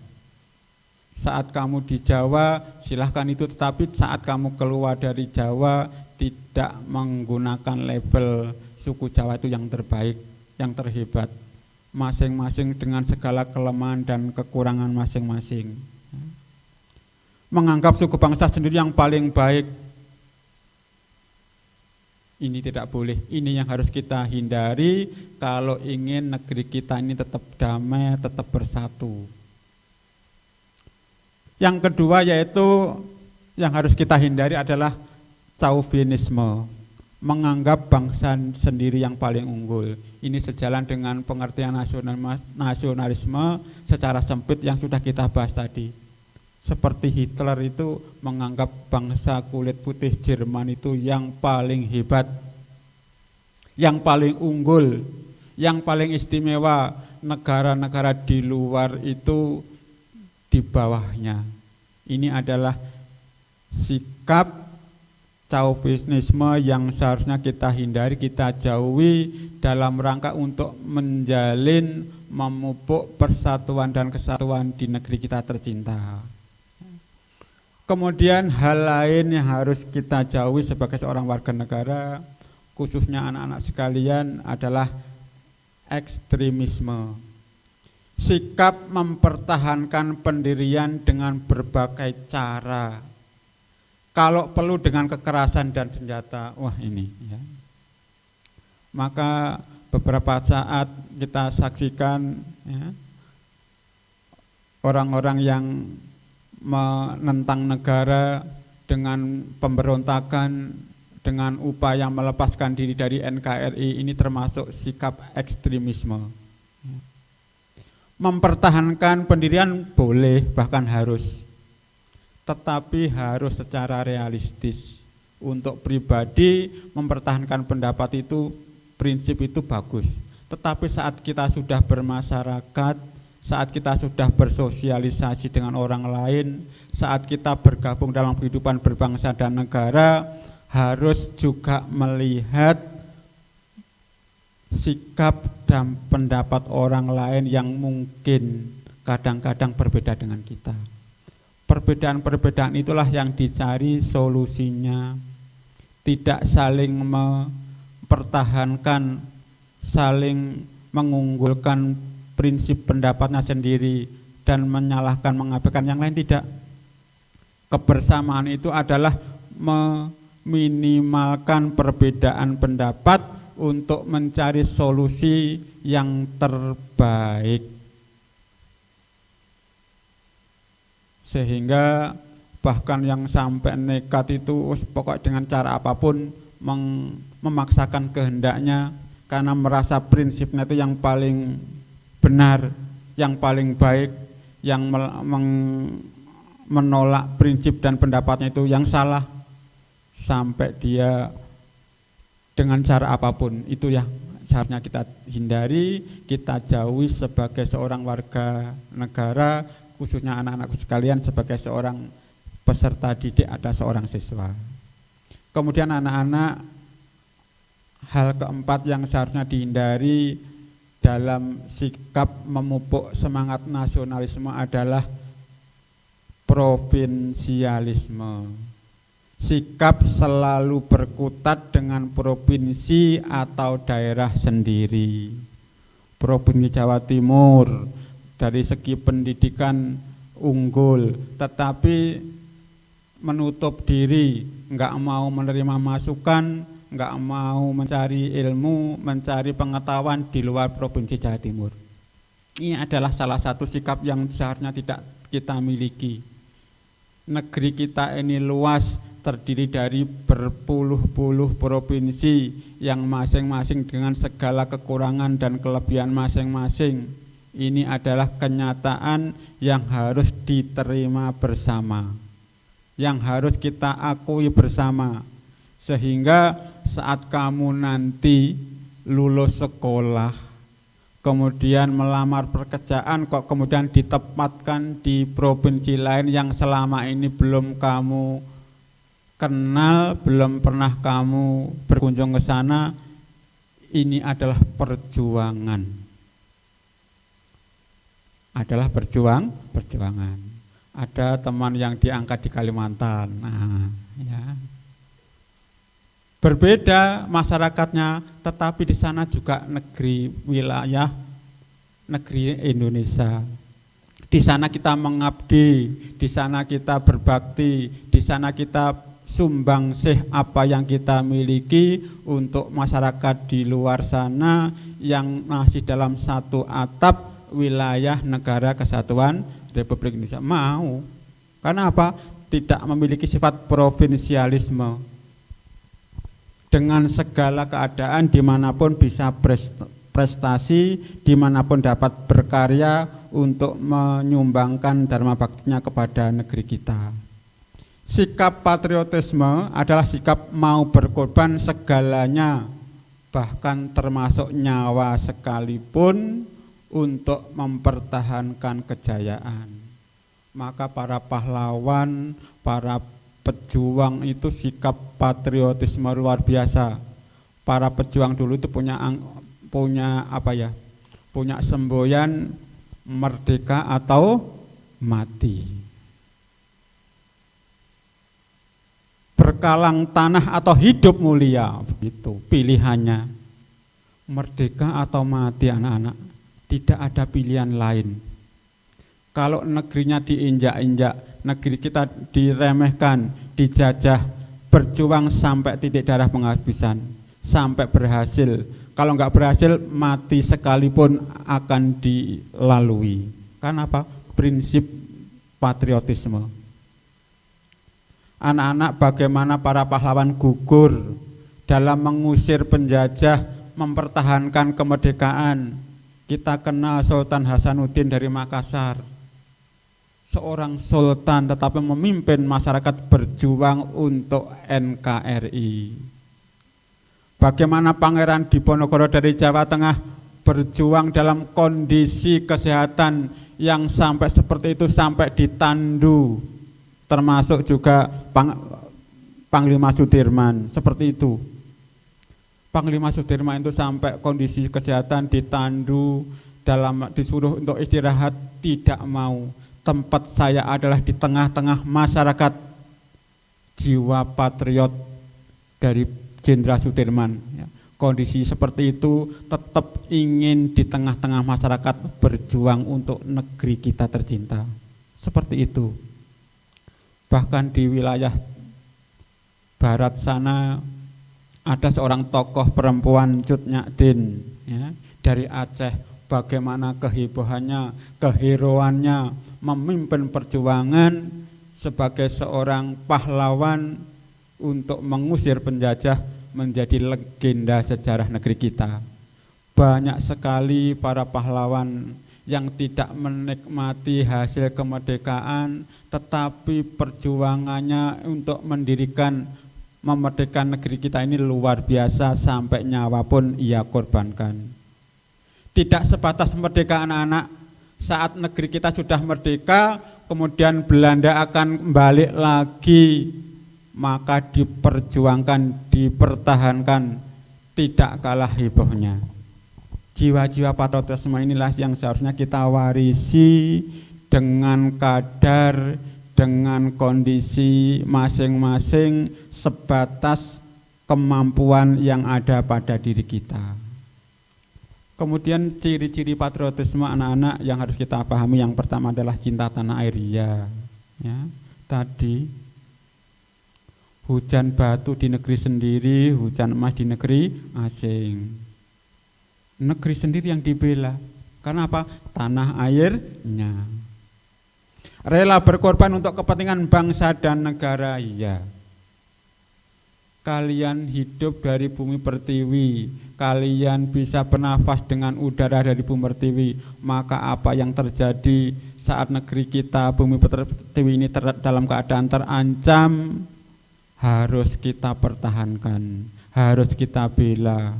Saat kamu di Jawa silahkan itu, tetapi saat kamu keluar dari Jawa tidak menggunakan label suku Jawa itu yang terbaik, yang terhebat. Masing-masing dengan segala kelemahan dan kekurangan masing-masing. Menganggap suku bangsa sendiri yang paling baik, ini tidak boleh. Ini yang harus kita hindari kalau ingin negeri kita ini tetap damai, tetap bersatu. Yang kedua yaitu yang harus kita hindari adalah chauvinisme, menganggap bangsa sendiri yang paling unggul. Ini sejalan dengan pengertian nasionalisme secara sempit yang sudah kita bahas tadi. Seperti Hitler itu menganggap bangsa kulit putih Jerman itu yang paling hebat, yang paling unggul, yang paling istimewa, negara-negara di luar itu di bawahnya. Ini adalah sikap chauvinisme yang seharusnya kita hindari, kita jauhi dalam rangka untuk menjalin, memupuk persatuan dan kesatuan di negeri kita tercinta. Kemudian hal lain yang harus kita jauhi sebagai seorang warga negara, khususnya anak-anak sekalian, adalah ekstremisme. Sikap mempertahankan pendirian dengan berbagai cara. Kalau perlu dengan kekerasan dan senjata, wah ini ya. Maka beberapa saat kita saksikan ya, orang-orang yang menentang negara dengan pemberontakan, dengan upaya melepaskan diri dari NKRI, ini termasuk sikap ekstremisme. Mempertahankan pendirian boleh, bahkan harus, tetapi harus secara realistis. Untuk pribadi mempertahankan pendapat itu, prinsip itu bagus. Tetapi saat kita sudah bermasyarakat, saat kita sudah bersosialisasi dengan orang lain, saat kita bergabung dalam kehidupan berbangsa dan negara, harus juga melihat sikap dan pendapat orang lain yang mungkin kadang-kadang berbeda dengan kita. Perbedaan-perbedaan itulah yang dicari solusinya. Tidak saling mempertahankan, saling mengunggulkan prinsip pendapatnya sendiri dan menyalahkan, mengabaikan yang lain, tidak. Kebersamaan itu adalah meminimalkan perbedaan pendapat untuk mencari solusi yang terbaik. Sehingga bahkan yang sampai nekat itu pokok dengan cara apapun memaksakan kehendaknya karena merasa prinsipnya itu yang paling benar, yang paling baik, yang menolak prinsip dan pendapatnya itu yang salah, sampai dia dengan cara apapun. Itu yang seharusnya kita hindari, kita jauhi sebagai seorang warga negara, khususnya anak-anakku sekalian, sebagai seorang peserta didik atau seorang siswa. Kemudian anak-anak, hal keempat yang seharusnya dihindari dalam sikap memupuk semangat nasionalisme adalah provinsialisme. Sikap selalu berkutat dengan provinsi atau daerah sendiri. Provinsi Jawa Timur dari segi pendidikan unggul, tetapi menutup diri, enggak mau menerima masukan, enggak mau mencari ilmu, mencari pengetahuan di luar Provinsi Jawa Timur. Ini adalah salah satu sikap yang seharusnya tidak kita miliki. Negeri kita ini luas, terdiri dari berpuluh-puluh provinsi yang masing-masing dengan segala kekurangan dan kelebihan masing-masing. Ini adalah kenyataan yang harus diterima bersama, yang harus kita akui bersama. Sehingga saat kamu nanti lulus sekolah, kemudian melamar pekerjaan, kok kemudian ditempatkan di provinsi lain yang selama ini belum kamu kenal, belum pernah kamu berkunjung ke sana, ini adalah perjuangan. Adalah perjuangan. Ada teman yang diangkat di Kalimantan. Nah, ya. Berbeda masyarakatnya, tetapi di sana juga negeri wilayah negeri Indonesia. Di sana kita mengabdi, di sana kita berbakti, di sana kita sumbangsih apa yang kita miliki untuk masyarakat di luar sana yang masih dalam satu atap wilayah negara kesatuan Republik Indonesia. Mau. Karena apa? Tidak memiliki sifat provinsialisme. Dengan segala keadaan dimanapun bisa prestasi, dimanapun dapat berkarya untuk menyumbangkan dharma baktinya kepada negeri kita. Sikap patriotisme adalah sikap mau berkorban segalanya, bahkan termasuk nyawa sekalipun untuk mempertahankan kejayaan. Maka para pahlawan, para pejuang itu sikap patriotisme luar biasa. Para pejuang dulu itu punya semboyan merdeka atau mati. Berkalang tanah atau hidup mulia, begitu pilihannya. Merdeka atau mati anak-anak, tidak ada pilihan lain. Kalau negerinya diinjak-injak, negeri kita diremehkan, dijajah, berjuang sampai titik darah penghabisan, sampai berhasil. Kalau enggak berhasil, mati sekalipun akan dilalui. Karena apa? Prinsip patriotisme. Anak-anak, bagaimana para pahlawan gugur dalam mengusir penjajah, mempertahankan kemerdekaan. Kita kenal Sultan Hasanuddin dari Makassar. Seorang sultan tetapi memimpin masyarakat berjuang untuk NKRI. Bagaimana Pangeran Diponegoro dari Jawa Tengah berjuang dalam kondisi kesehatan yang sampai seperti itu, sampai ditandu, termasuk juga Panglima Sudirman seperti itu. Panglima Sudirman itu sampai kondisi kesehatan ditandu, disuruh untuk istirahat, tidak mau. Tempat saya adalah di tengah-tengah masyarakat. Jiwa patriot dari Jenderal Sudirman. Kondisi seperti itu tetap ingin di tengah-tengah masyarakat berjuang untuk negeri kita tercinta. Seperti itu. Bahkan di wilayah barat sana ada seorang tokoh perempuan Cut Nyadin dari Aceh. Bagaimana kehebohannya, keheroannya memimpin perjuangan sebagai seorang pahlawan untuk mengusir penjajah, menjadi legenda sejarah negeri kita. Banyak sekali para pahlawan yang tidak menikmati hasil kemerdekaan, tetapi perjuangannya untuk memerdekakan negeri kita ini luar biasa, sampai nyawa pun ia korbankan. Tidak sebatas merdeka anak-anak, saat negeri kita sudah merdeka, kemudian Belanda akan balik lagi, maka diperjuangkan, dipertahankan, tidak kalah hebohnya. Jiwa-jiwa patriotisme inilah yang seharusnya kita warisi dengan kadar, dengan kondisi masing-masing sebatas kemampuan yang ada pada diri kita. Kemudian ciri-ciri patriotisme anak-anak yang harus kita pahami, yang pertama adalah cinta tanah air. Ya, tadi hujan batu di negeri sendiri, hujan emas di negeri asing. Negeri sendiri yang dibela. Karena apa? Tanah airnya. Rela berkorban untuk kepentingan bangsa dan negara. Ya. Kalian hidup dari bumi pertiwi, kalian bisa bernafas dengan udara dari bumi pertiwi, maka apa yang terjadi saat negeri kita, bumi pertiwi ini dalam keadaan terancam, harus kita pertahankan, harus kita bela.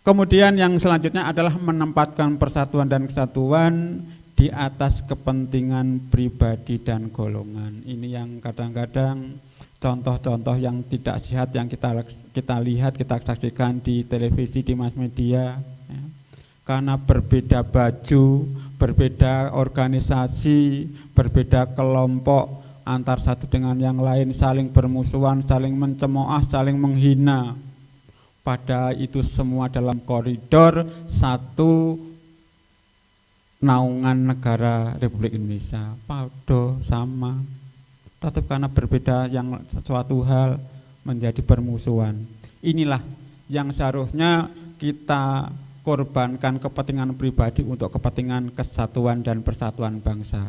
Kemudian yang selanjutnya adalah menempatkan persatuan dan kesatuan di atas kepentingan pribadi dan golongan. Ini yang kadang-kadang contoh-contoh yang tidak sehat yang kita lihat, kita saksikan di televisi, di mass media. Karena berbeda baju, berbeda organisasi, berbeda kelompok, antar satu dengan yang lain saling bermusuhan, saling mencemooh, saling menghina. Padahal itu semua dalam koridor satu naungan negara Republik Indonesia. Padha sama. Tetap karena berbeda yang suatu hal menjadi permusuhan. Inilah yang seharusnya kita korbankan, kepentingan pribadi untuk kepentingan kesatuan dan persatuan bangsa.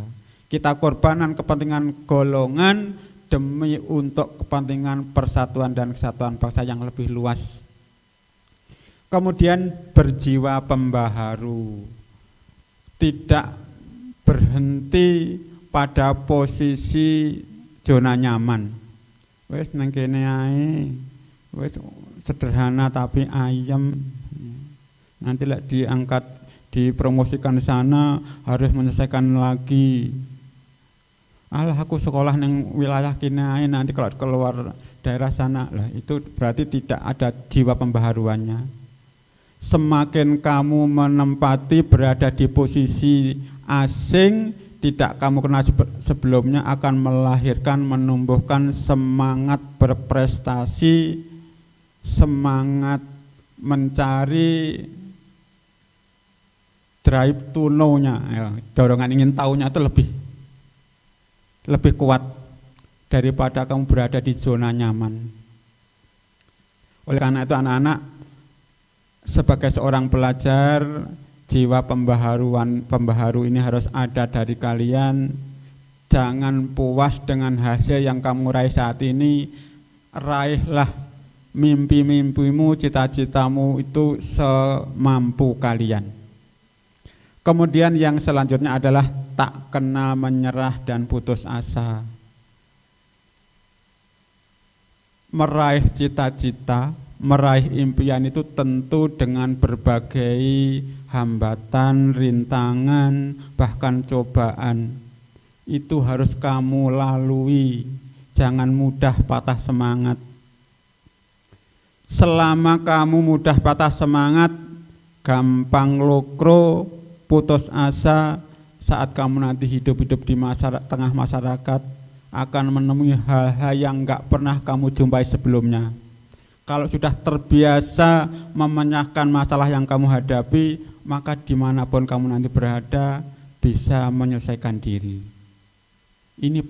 Kita korbankan kepentingan golongan demi untuk kepentingan persatuan dan kesatuan bangsa yang lebih luas. Kemudian berjiwa pembaharu, tidak berhenti pada posisi zona nyaman. Wes nang kene ae, wes sederhana tapi ayem. Nanti lah diangkat, dipromosikan di sana, harus menyelesaikan lagi. alah aku sekolah neng wilayah kini nanti kalau keluar daerah sana lah, itu berarti tidak ada jiwa pembaharuannya. Semakin kamu menempati berada di posisi asing, tidak kamu kenal sebelumnya, akan melahirkan, menumbuhkan semangat berprestasi, semangat mencari, drive to know-nya, ya, dorongan ingin tahunya itu lebih kuat daripada kamu berada di zona nyaman. Oleh karena itu anak-anak, sebagai seorang pelajar, jiwa pembaharu ini harus ada dari kalian. Jangan puas dengan hasil yang kamu raih saat ini. Raihlah mimpi-mimpimu, cita-citamu itu semampu kalian. Kemudian yang selanjutnya adalah tak kenal menyerah dan putus asa. Meraih cita-cita, meraih impian itu tentu dengan berbagai hambatan, rintangan, bahkan cobaan. Itu harus kamu lalui, jangan mudah patah semangat. Selama kamu mudah patah semangat, gampang lokro, putus asa, saat kamu nanti hidup-hidup di tengah masyarakat, akan menemui hal-hal yang enggak pernah kamu jumpai sebelumnya. Kalau sudah terbiasa memecahkan masalah yang kamu hadapi, maka dimanapun kamu nanti berada, bisa menyelesaikan diri. Ini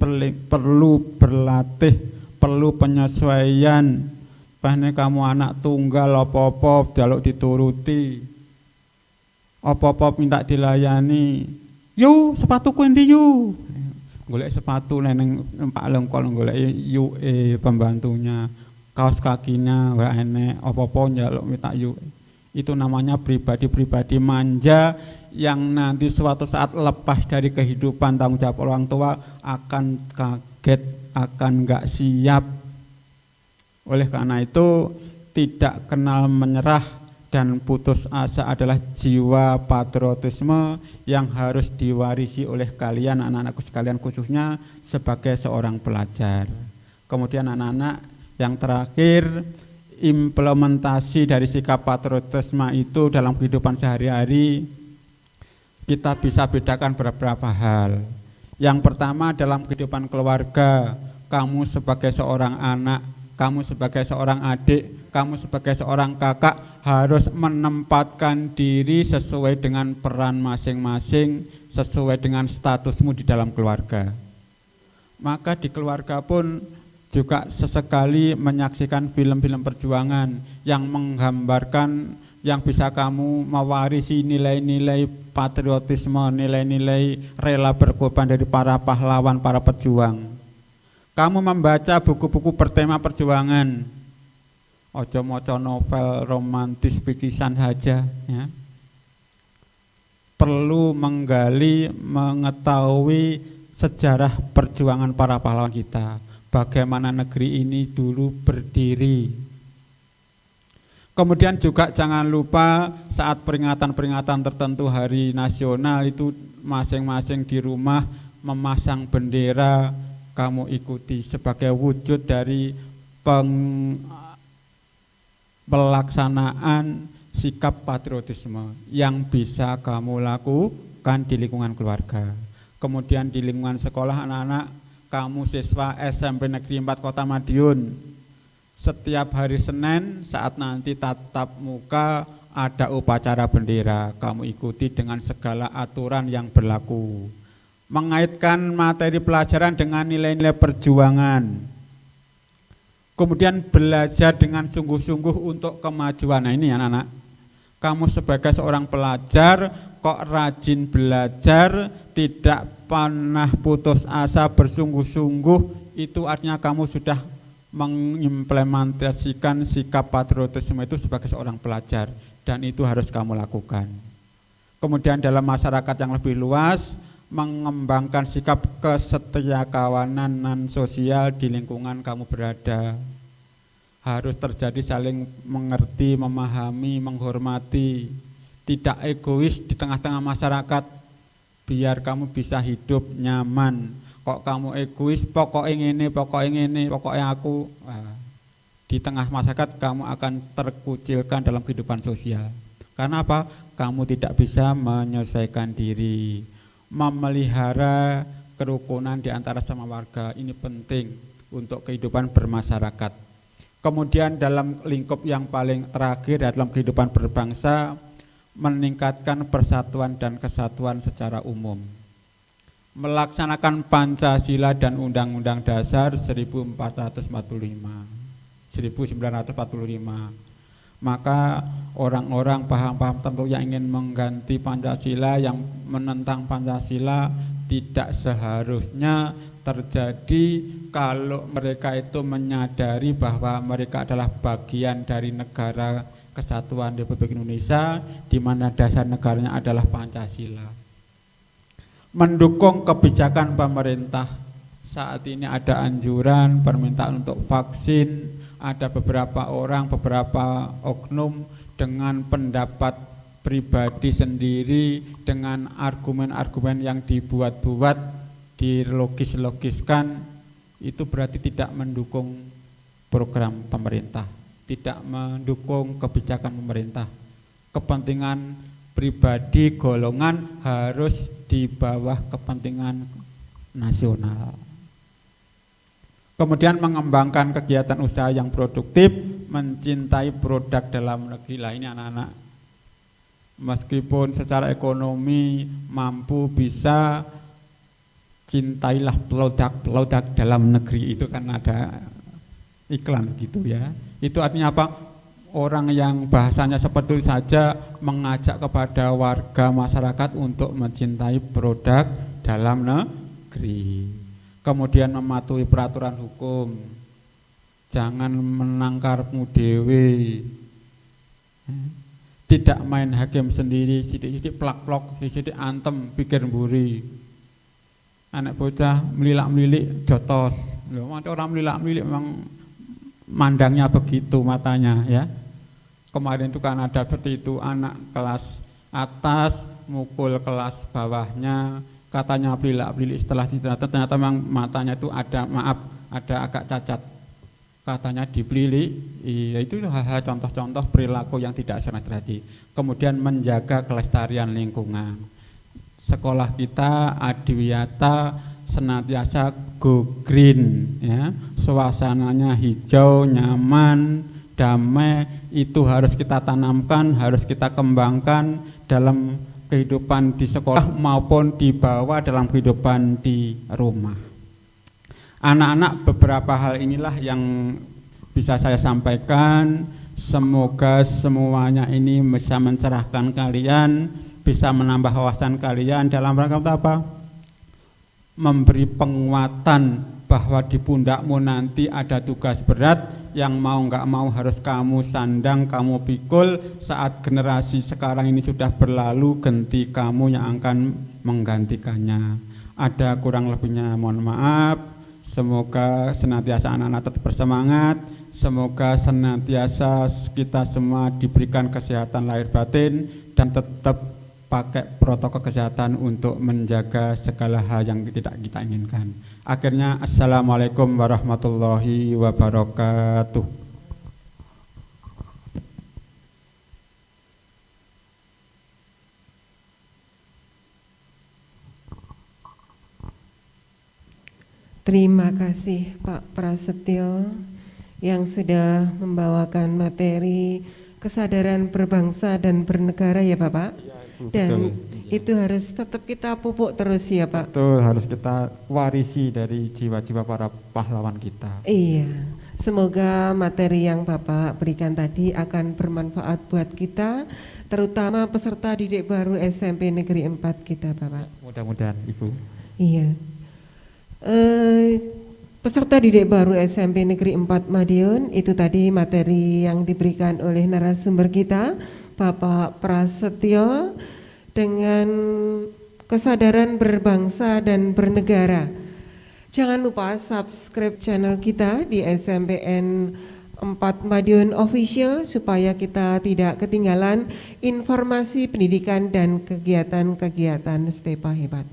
perlu berlatih, perlu penyesuaian. Bahkan kamu anak tunggal, apa-apa jaluk dituruti, apa-apa minta dilayani. Yu, sepatuku endi yu? Golek sepatu neng Pak Lengkol, golek yu pembantunya. Kaos kakinya ora enek, apa-apa njaluk minta yu. Itu namanya pribadi-pribadi manja yang nanti suatu saat lepas dari kehidupan tanggung jawab orang tua akan kaget, akan enggak siap. Oleh karena itu, tidak kenal menyerah dan putus asa adalah jiwa patriotisme yang harus diwarisi oleh kalian anak-anakku sekalian, khususnya sebagai seorang pelajar. Kemudian anak-anak, yang terakhir, implementasi dari sikap patriotisme itu dalam kehidupan sehari-hari kita bisa bedakan beberapa hal. Yang pertama, dalam kehidupan keluarga, kamu sebagai seorang anak, kamu sebagai seorang adik, kamu sebagai seorang kakak harus menempatkan diri sesuai dengan peran masing-masing, sesuai dengan statusmu di dalam keluarga. Maka di keluarga pun juga sesekali menyaksikan film-film perjuangan yang menggambarkan, yang bisa kamu mewarisi nilai-nilai patriotisme, nilai-nilai rela berkorban dari para pahlawan, para pejuang. Kamu membaca buku-buku bertema perjuangan, ojo moco novel romantis picisan saja, ya. Perlu menggali, mengetahui sejarah perjuangan para pahlawan kita, bagaimana negeri ini dulu berdiri. Kemudian juga jangan lupa saat peringatan-peringatan tertentu hari nasional itu masing-masing di rumah memasang bendera, kamu ikuti sebagai wujud dari pelaksanaan sikap patriotisme yang bisa kamu lakukan di lingkungan keluarga. Kemudian di lingkungan sekolah anak-anak, kamu siswa SMP Negeri 4 Kota Madiun, setiap hari Senin saat nanti tatap muka ada upacara bendera, kamu ikuti dengan segala aturan yang berlaku. Mengaitkan materi pelajaran dengan nilai-nilai perjuangan. Kemudian belajar dengan sungguh-sungguh untuk kemajuan. Nah ini anak-anak, kamu sebagai seorang pelajar kok rajin belajar, tidak pernah putus asa, bersungguh-sungguh, itu artinya kamu sudah mengimplementasikan sikap patriotisme itu sebagai seorang pelajar, dan itu harus kamu lakukan. Kemudian dalam masyarakat yang lebih luas, mengembangkan sikap kesetiakawanan dan sosial di lingkungan kamu berada. Harus terjadi saling mengerti, memahami, menghormati, tidak egois di tengah-tengah masyarakat, biar kamu bisa hidup nyaman. kok kamu egois, pokoknya ini, pokoknya aku. Di tengah masyarakat kamu akan terkucilkan dalam kehidupan sosial. Karena apa? Kamu tidak bisa menyesuaikan diri. Memelihara kerukunan di antara sama warga ini penting untuk kehidupan bermasyarakat. Kemudian dalam lingkup yang paling terakhir dalam kehidupan berbangsa, meningkatkan persatuan dan kesatuan secara umum. Melaksanakan Pancasila dan Undang-Undang Dasar 1945. Maka orang-orang paham-paham tertentu yang ingin mengganti Pancasila, yang menentang Pancasila, tidak seharusnya terjadi kalau mereka itu menyadari bahwa mereka adalah bagian dari negara Kesatuan Republik Indonesia, di mana dasar negaranya adalah Pancasila. Mendukung kebijakan pemerintah. Saat ini ada anjuran permintaan untuk vaksin, ada beberapa orang, beberapa oknum dengan pendapat pribadi sendiri, dengan argumen-argumen yang dibuat-buat, dilogis-logiskan, itu berarti tidak mendukung program pemerintah, tidak mendukung kebijakan pemerintah. Kepentingan pribadi golongan harus di bawah kepentingan nasional. Kemudian mengembangkan kegiatan usaha yang produktif, mencintai produk dalam negeri. Lah ini anak-anak, meskipun secara ekonomi mampu, bisa, cintailah produk dalam negeri. Itu kan ada iklan gitu ya. Itu artinya apa? Orang yang bahasanya seperti itu saja mengajak kepada warga masyarakat untuk mencintai produk dalam negeri. Kemudian mematuhi peraturan hukum, jangan menangkarmu dewe, tidak main hakim sendiri, sidik-sidik plak-plok, sidik antem, pikir mburi. Anak bocah melilak-melilik jotos, loh, orang melilak-melilik memang mandangnya begitu matanya ya. Kemarin itu kan ada seperti itu, anak kelas atas mukul kelas bawahnya, katanya pelilak-pelilik, setelah ternyata memang matanya itu ada agak cacat, katanya dipelilik. Iya, itu hal-hal contoh-contoh perilaku yang tidak sangat terjadi. Kemudian menjaga kelestarian lingkungan. Sekolah kita adiwiyata senantiasa go green ya, suasananya hijau, nyaman, damai, itu harus kita tanamkan, harus kita kembangkan dalam kehidupan di sekolah maupun di bawah dalam kehidupan di rumah. Anak-anak, beberapa hal inilah yang bisa saya sampaikan. Semoga semuanya ini bisa mencerahkan kalian, bisa menambah wawasan kalian dalam rangka apa? Memberi penguatan bahwa di pundakmu nanti ada tugas berat yang mau nggak mau harus kamu sandang, kamu pikul. Saat generasi sekarang ini sudah berlalu, ganti kamu yang akan menggantikannya. Ada kurang lebihnya mohon maaf. Semoga senantiasa anak-anak tetap bersemangat, semoga senantiasa kita semua diberikan kesehatan lahir batin dan tetap pakai protokol kesehatan untuk menjaga segala hal yang tidak kita inginkan. Akhirnya, assalamualaikum warahmatullahi wabarakatuh. Terima kasih Pak Prasetyo yang sudah membawakan materi kesadaran berbangsa dan bernegara ya Bapak. Dan itu harus tetap kita pupuk terus ya Pak. Betul, harus kita warisi dari jiwa-jiwa para pahlawan kita. Iya, semoga materi yang Bapak berikan tadi akan bermanfaat buat kita, terutama peserta didik baru SMP Negeri 4 kita Bapak. Mudah-mudahan Ibu. Iya. Peserta didik baru SMP Negeri 4 Madiun, itu tadi materi yang diberikan oleh narasumber kita Bapak Prasetyo dengan kesadaran berbangsa dan bernegara. Jangan lupa subscribe channel kita di SMPN 4 Madiun Official supaya kita tidak ketinggalan informasi pendidikan dan kegiatan-kegiatan Stepa Hebat.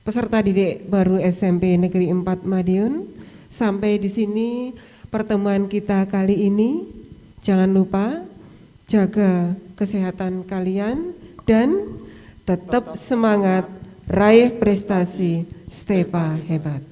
peserta didik baru SMP Negeri 4 Madiun. Sampai di sini pertemuan kita kali ini. Jangan lupa jaga kesehatan kalian dan tetap semangat raih prestasi Stepa hebat.